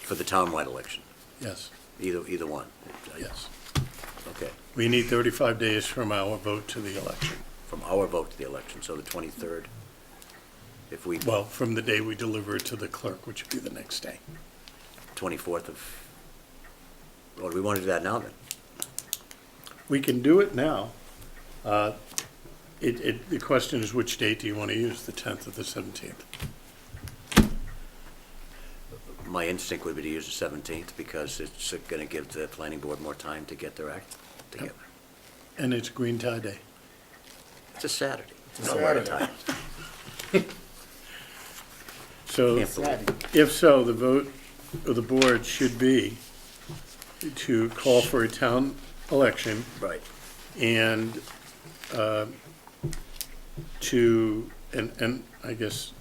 For the townwide election, Yes, either one. yes. Okay, We need 35 days from our vote to the election. from our vote to the election, so the 23rd. If we, Well, from the day we deliver it to the clerk, which would be the next day. 24th of, well, do we want to do that now then? We can do it now. The question is, which date do you want to use, the 10th or the 17th? My instinct would be to use the 17th because it's going to give the planning board more time to get their act together. And it's Green Tie Day. It's a Saturday. It's a No right Saturday. time. So Can't believe it. if so, the vote of the board should be to call for a town election Right. and to and I guess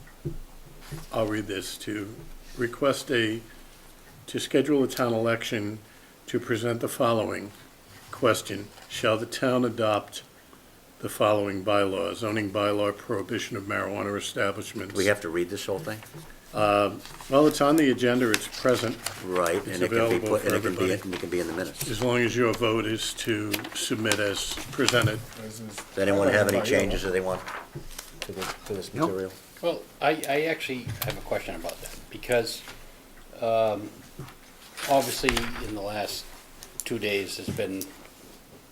I'll read this, to request to schedule a town election to present the following question: shall the town adopt the following bylaw, zoning bylaw, prohibition of marijuana establishments? Do we have to read this whole thing? Well, it's on the agenda, it's present, Right, It's and it can be available put, for and everybody. it can be in the minutes. as long as your vote is to submit as presented. Does anyone have any changes that they want to this Nope. material? Well, I actually have a question about that, because obviously in the last 2 days, there's been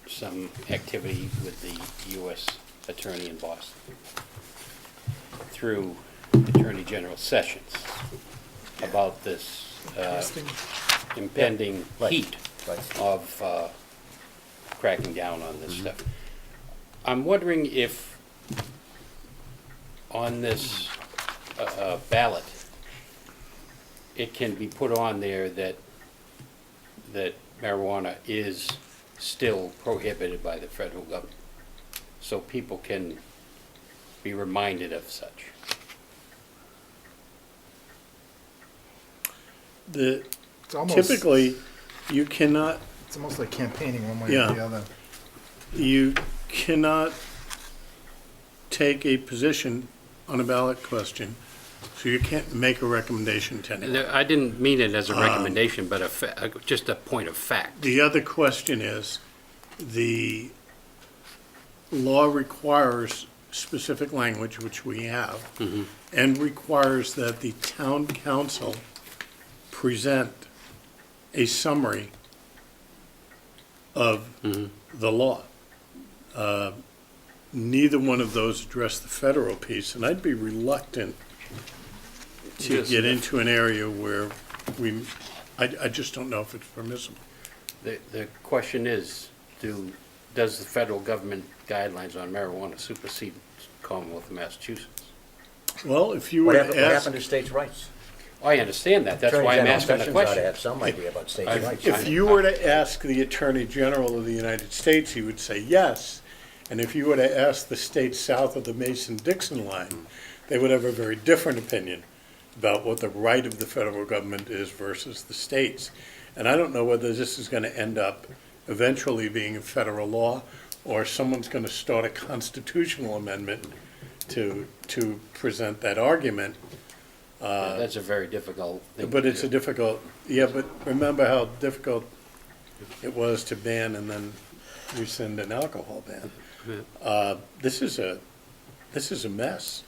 some activity with the U.S. Attorney in Boston through Attorney General Sessions about this impending Right. heat Right. of cracking down on this stuff. I'm wondering if on this ballot, it can be put on there that marijuana is still prohibited by the federal government, so people can be reminded of such. It's almost, Typically, you cannot, it's almost like campaigning one way Yeah. or the other. you cannot take a position on a ballot question, so you can't make a recommendation to anyone. I didn't mean it as a recommendation, but just a point of fact. The other question is, the law requires specific language, which we have, and requires that the town council present a summary of the law. Neither one of those address the federal piece, and I'd be reluctant to Yes. get into an area where I just don't know if it's permissible. The question is, does the federal government guidelines on marijuana supersede Commonwealth of Massachusetts? Well, if you were What to happened, what ask, happened to states' rights? I understand that, that's Attorney why I'm General asking the Sessions ought to question. have some idea about states' I've- rights. if you were to ask the Attorney General of the United States, he would say yes. And if you were to ask the states south of the Mason-Dixon line, they would have a very different opinion about what the right of the federal government is versus the states. And I don't know whether this is going to end up eventually being a federal law, or someone's going to start a constitutional amendment to present that argument. That's a very difficult thing. But to it's do. a difficult, yeah, but remember how difficult it was to ban and then rescind an alcohol ban. This is a mess.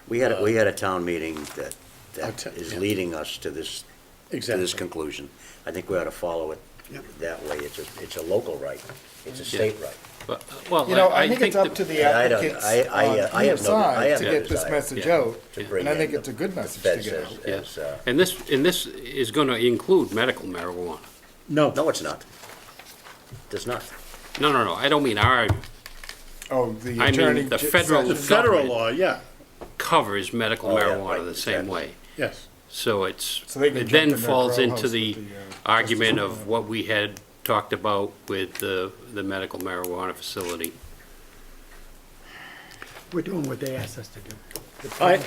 We had a town meeting that Okay, is yeah. leading us to this Exactly. conclusion. I think we ought to follow it that way. It's a local right. It's a state right. But, well, You know, I think it's up to the I don't- advocates I- I on have either no- I side have to no get this desire, message yeah, out. to bring And I think in it's a good message to Fed get out. says, And this is gonna include medical marijuana. No, no, it's not. Does not. No, I don't mean our, Oh, the I mean attorney. the j- federal- the said- federal government. law, yeah, covers medical Oh, yeah, marijuana right, the same exactly. way. yes. So it's, So they can it jump then in their falls grow into house the with the, argument justice of what we had talked about with the medical marijuana facility. We're doing what they asked us to do. I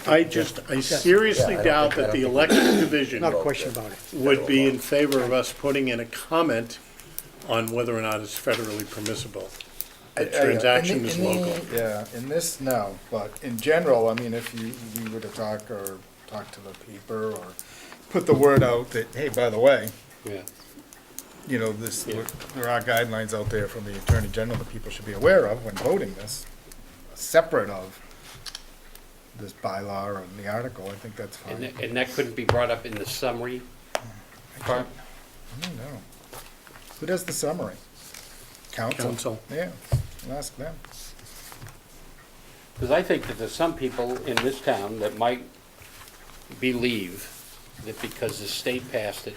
seriously Yeah, I don't doubt think- I that the don't election division Not a question about it. would be in favor of us putting in a comment on whether or not it's federally permissible. The transaction is local. Yeah, in this, no, but in general, I mean, if we were to talk to the paper or put the word out that, hey, by the way, Yeah. you know, there are guidelines out there from the Attorney General that people should be aware of when voting this, separate of this bylaw or the article, I think that's fine. And that couldn't be brought up in the summary part? I don't know. Who does the summary? Council. Yeah, I'll ask them. Because I think that there's some people in this town that might believe that because the state passed it,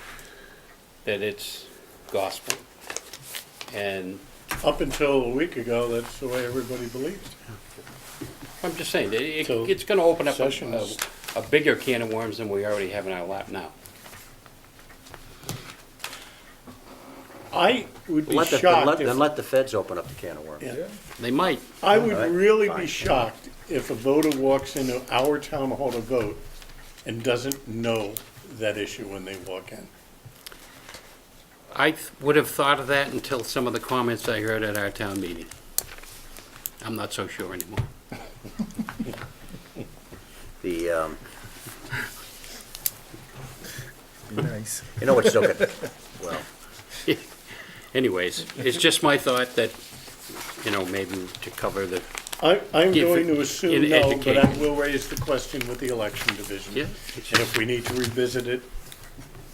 that it's gospel. And Up until a week ago, that's the way everybody believed. I'm just saying, that So, it's gonna open up Sessions- a bigger can of worms than we already have in our lap now. I would be Let the, shocked then if, let the feds open up the can of worms. Yeah. They might. I would Alright, really fine. be shocked if a voter walks into our town hall to vote and doesn't know that issue when they walk in. I would have thought of that until some of the comments I heard at our town meeting. I'm not so sure anymore. The, Nice. you know what's still good? Well, Anyways, it's just my thought that, you know, maybe to cover the, I'm Give going it- to assume in no, but I education. will raise the question with the election division. yeah, it's And just, if we need to revisit it,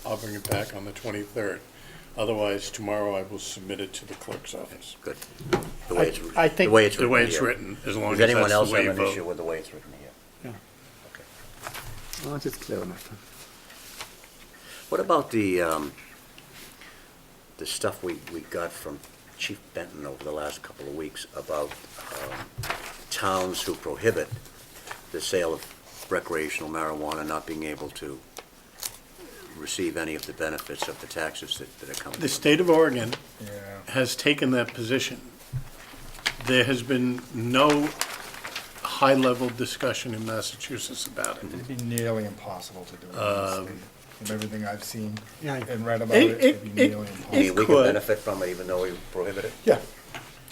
I'll bring it back on the 23rd. Otherwise, tomorrow I will submit it to the clerk's office. good. The way it's, I think- the way it's The written way it's here. written, as long as Does anyone that's else the way have you an issue vote. with the way it's written here? Well, it's just clear enough. What about the stuff we got from Chief Benton over the last couple of weeks about towns who prohibit the sale of recreational marijuana not being able to receive any of the benefits of the taxes that are coming? The state of Oregon Yeah. has taken that position. There has been no high-level discussion in Massachusetts about it. It'd be nearly impossible to do it in this state. From everything I've seen Yeah. and read about it, it'd be nearly I impossible. mean, we could. can benefit from it even though we prohibit it? Yeah,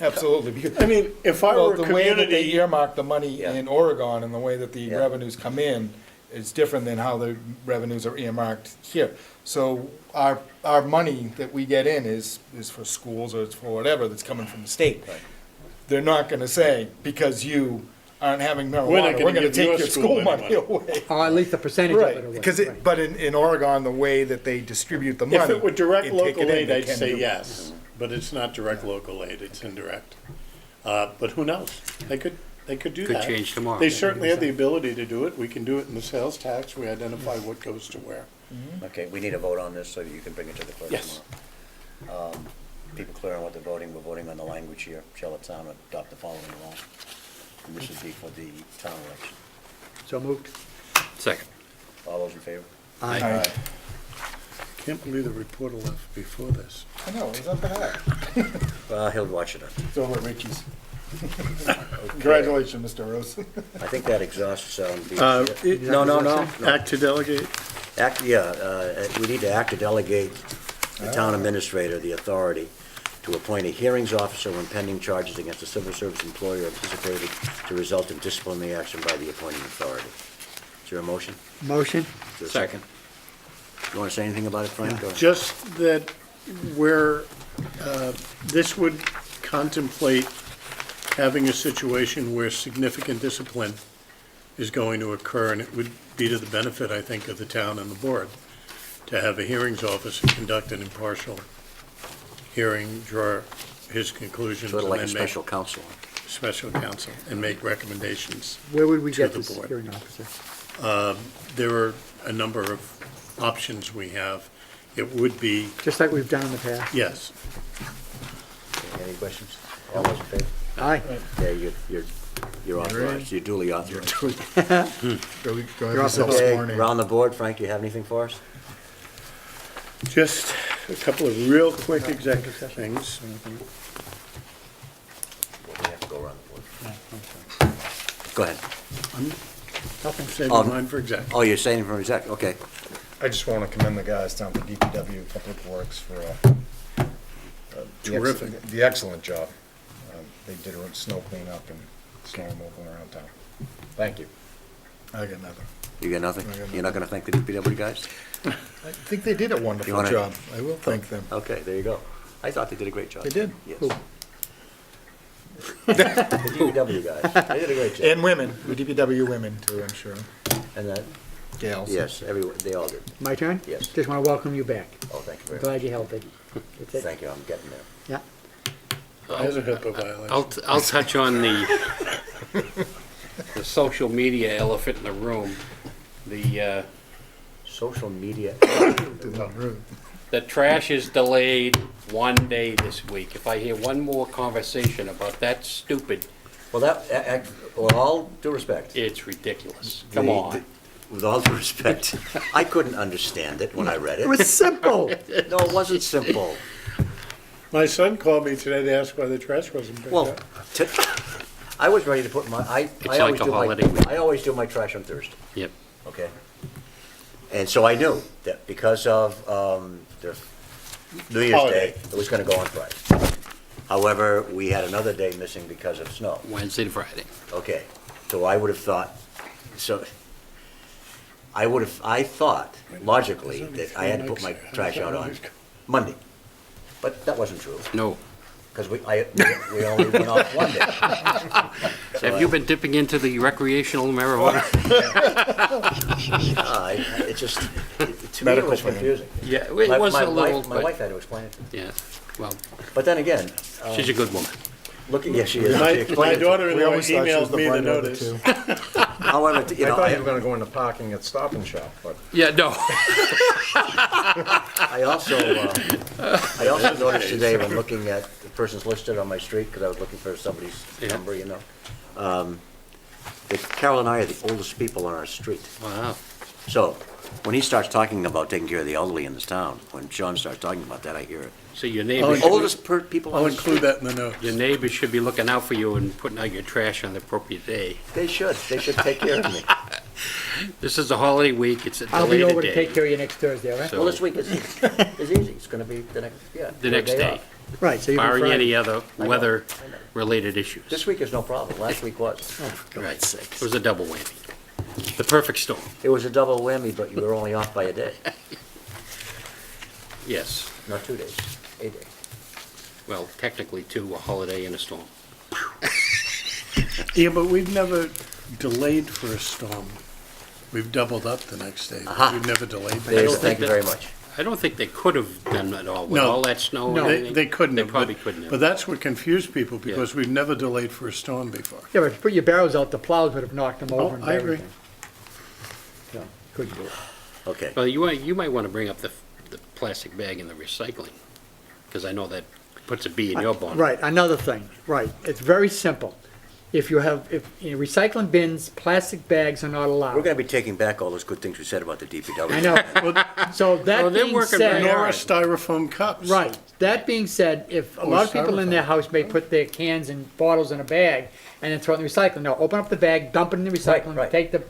absolutely, because, I mean, if I well, were a the way that they community, earmark the money Yeah. in Oregon and the way that the Yeah. revenues come in is different than how the revenues are earmarked here. So our money that we get in is for schools or it's for whatever that's coming from the state. Right. They're not gonna say, because you aren't having not marijuana, gonna we're gonna give your take your school school any money money. away. Or at least a percentage of it Right, away. because Right. but in Oregon, the way that they distribute the money. if it were direct and take it local in, aid, they I'd can say do it. yes, but it's not direct local aid, it's indirect. But who knows? They could do could that. change tomorrow. They certainly have the ability to do it. We can do it in the sales tax. We identify what goes to where. Okay, we need a vote on this so that you can bring it to the clerk Yes. tomorrow. People clear on what they're voting, we're voting on the language here. Shall the town adopt the following law? And this would be for the town election. So moved. Second. All those in favor? Aye. Can't believe the reporter left before this. I know, it was up and out. Well, he'll watch it. It's over at Richie's. Congratulations, Mr. Rose. I think that exhausts, No. Act to delegate. We need to act to delegate the town administrator the authority to appoint a hearings officer when pending charges against a civil service employee are anticipated to result in disciplinary action by the appointing authority. Is there a motion? Motion? Is there a second? You want to say anything about it, Frank? Go ahead. Just that where, this would contemplate having a situation where significant discipline is going to occur, and it would be to the benefit, I think, of the town and the board, to have a hearings officer conduct an impartial hearing, draw his conclusions, Sort of and like a then make special counsel. special counsel, and make recommendations. Where would we To get the this board. hearing officer? There are a number of options we have. It would be, Just like we've done in the past? yes, Okay, any questions? All those in favor? Aye. Yeah, you're authorized, you're duly authorized. Go have yourself Okay, sworn in. around the board, Frank, do you have anything for us? just a couple of real quick executive things. We have to go around the board. Go ahead. Nothing. Saving mine for exec. Oh, you're saying from exec, okay. I just want to commend the guys down at DPW Public Works for Terrific. the excellent job. They did a snow cleanup and snow removal around town. Thank you. I got nothing. You got nothing? I got You're not gonna thank the DPW guys? I think they did a You wonderful wanna- job. I will thank them. Okay, there you go. I thought they did a great job. They did? Yes. Who? The DPW guys, they did a great job. And women, the DPW women too, I'm sure. And that, Gals. yes, everyone, they all did. My turn? Yes. Just want to welcome you back. Oh, thank you very much. Glad you're healthy. That's it. Thank you, I'm getting there. Yeah. As a HIPAA violation. I'll touch on the social media elephant in the room. The Social media. the trash is delayed one day this week. If I hear one more conversation about that stupid, Well, with all due respect. it's ridiculous. Come the- on. With all due respect, I couldn't understand it when I read It it. was simple. No, it wasn't simple. My son called me today to ask why the trash wasn't picked Well, up. t- I was ready to put my, I like always a do holiday week. I always do my trash on Thursday, Yep. okay? And so I knew that because of, the New Year's Day, Holiday. it was gonna go on Friday. However, we had another day missing because of snow. Wednesday to Friday. Okay, so I would have thought, I thought logically that I had to put my trash out on Monday. But that wasn't true, No. because we only went off one day. So Have you been dipping into the recreational marijuana? It just, to me, it was confusing. Yeah, it My- was my a little, wife- My but, wife had to explain it to me. yeah, well, But then again, she's a good woman. looking, yes, she is. She My explained it to me. daughter-in-law always thought she was emailed the me the brother of the notice. two. However, you know, were gonna go into parking at Stop and Shop, but. Yeah, no. I also noticed today when looking at the persons listed on my street, because I was looking for somebody's Yeah. number, you know, that Carol and I are the oldest people on our street. Wow. So, when he starts talking about taking care of the elderly in this town, when Sean starts talking about that, I hear it. So your Oh, neighbors, yeah. Oldest people I'll on the include street. that in the note. your neighbors should be looking out for you and putting out your trash on the appropriate day. They should take care of me. This is a holiday week, it's a I'll be delayed over to day. take care of you next Thursday, all right? So- Well, this week is easy. It's gonna be the next, yeah. The next day, Right, so you'll be barring Friday. any other I know. weather-related issues. This week is no problem. Last week was. Right. It was a double whammy. The perfect storm, It was a double whammy, but you were only off by a day, yes. not 2 days, a day. Well, technically two, a holiday and a storm. Yeah, but we've never delayed for a storm. We've doubled up the next day. Aha. We've never delayed. There, don't thank think you that- very much. I don't think they could have done it all, with No. all that snow and No. everything. They couldn't They have. probably but- couldn't have. But that's what confused people, because we've never delayed for a storm before. Yeah, but if you put your barrels out, the plows would have knocked them over and I agree. everything. So, couldn't do it. Okay. Well, you might want to bring up the plastic bag and the recycling, because I know that puts a bee in your bonnet. Right, another thing, right, it's very simple. If in recycling bins, plastic bags are not allowed. We're gonna be taking back all those good things we said about the DPW. I know. So Well, that they're being working very said, Nor hard. are styrofoam cups. right, that being said, if a Or lot of people in their styrofoam. house may put their cans and bottles in a bag and then throw it in the recycling, no, open up the bag, dump it in the recycling, right. take the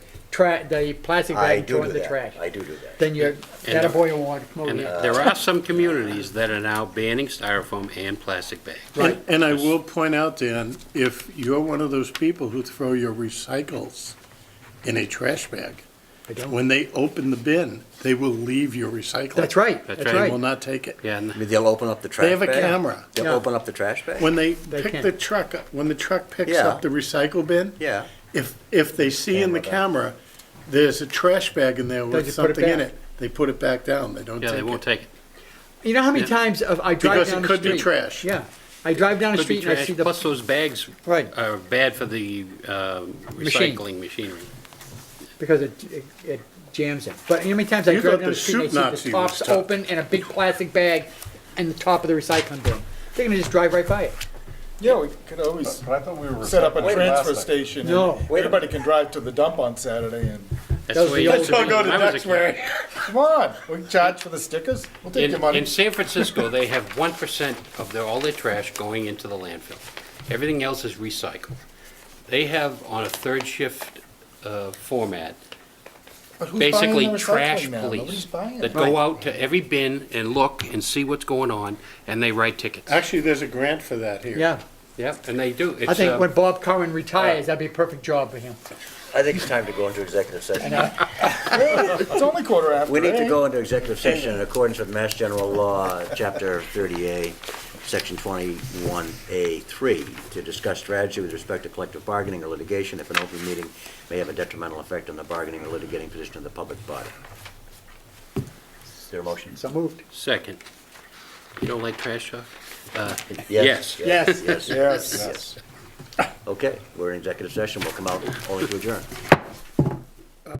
plastic I bag and do throw it do in the that. trash. I do that. Then you're, And- that boy will want to come over And here. there are some communities that are now banning styrofoam and plastic bags. Right. And I will point out, Dan, if you're one of those people who throw your recycles in a trash bag, I don't. when they open the bin, they will leave your recycling. That's right, That's that's right. They will right. not take it. Yeah, I mean, they'll open up the trash They have a bag? camera. They'll Yeah. open up the trash bag? When they They pick can. the truck up, when the truck picks Yeah. up the recycle bin, Yeah. if they see in the Camera camera, there's a trash bag in there They with just put it something in back. it, they put it back down. They don't yeah, take they won't it. take it. You know how many Yeah. times I drive Because down it the could be street? trash. Yeah, I drive down the Could be street and I trash, see the, plus those bags right, are bad for the recycling machinery. because it jams it. But you know how many times I You drive thought down the the street and soup I see Nazi the was tops tough. open and a big plastic bag and the top of the recycling bin. They're gonna just drive right by it. Yeah, we could always But I thought we were. set up a recycling transfer plastic. station. No. And everybody can drive to the dump on Saturday and, That's That was the way the it old used to Don't be go when to I was a kid. Duxbury. come on, we can charge for the stickers. We'll take your money. In San Francisco, they have 1% of all their trash going into the landfill. Everything else is recycled. They have, on a third shift format, But who's basically buying the trash recycling now? police Nobody's buying that it. go out to every bin and look and see what's going on, and they write tickets. Actually, there's a grant for that here. Yeah, Yep, and they do. I It's, think when Bob Curran retires, that'd be a perfect job for him. I think it's time to go into executive session. It's only quarter after We need to eight. go into executive session in accordance with Mass General Law, Chapter 30A, Section 21A3, to discuss strategy with respect to collective bargaining or litigation if an open meeting may have a detrimental effect on the bargaining or litigating position of the public body. Is there a motion? So moved. second. You don't like trash talk? Yes. Yes. Yes. Yes. Yes. Okay, we're in executive session. We'll come out only to adjourn.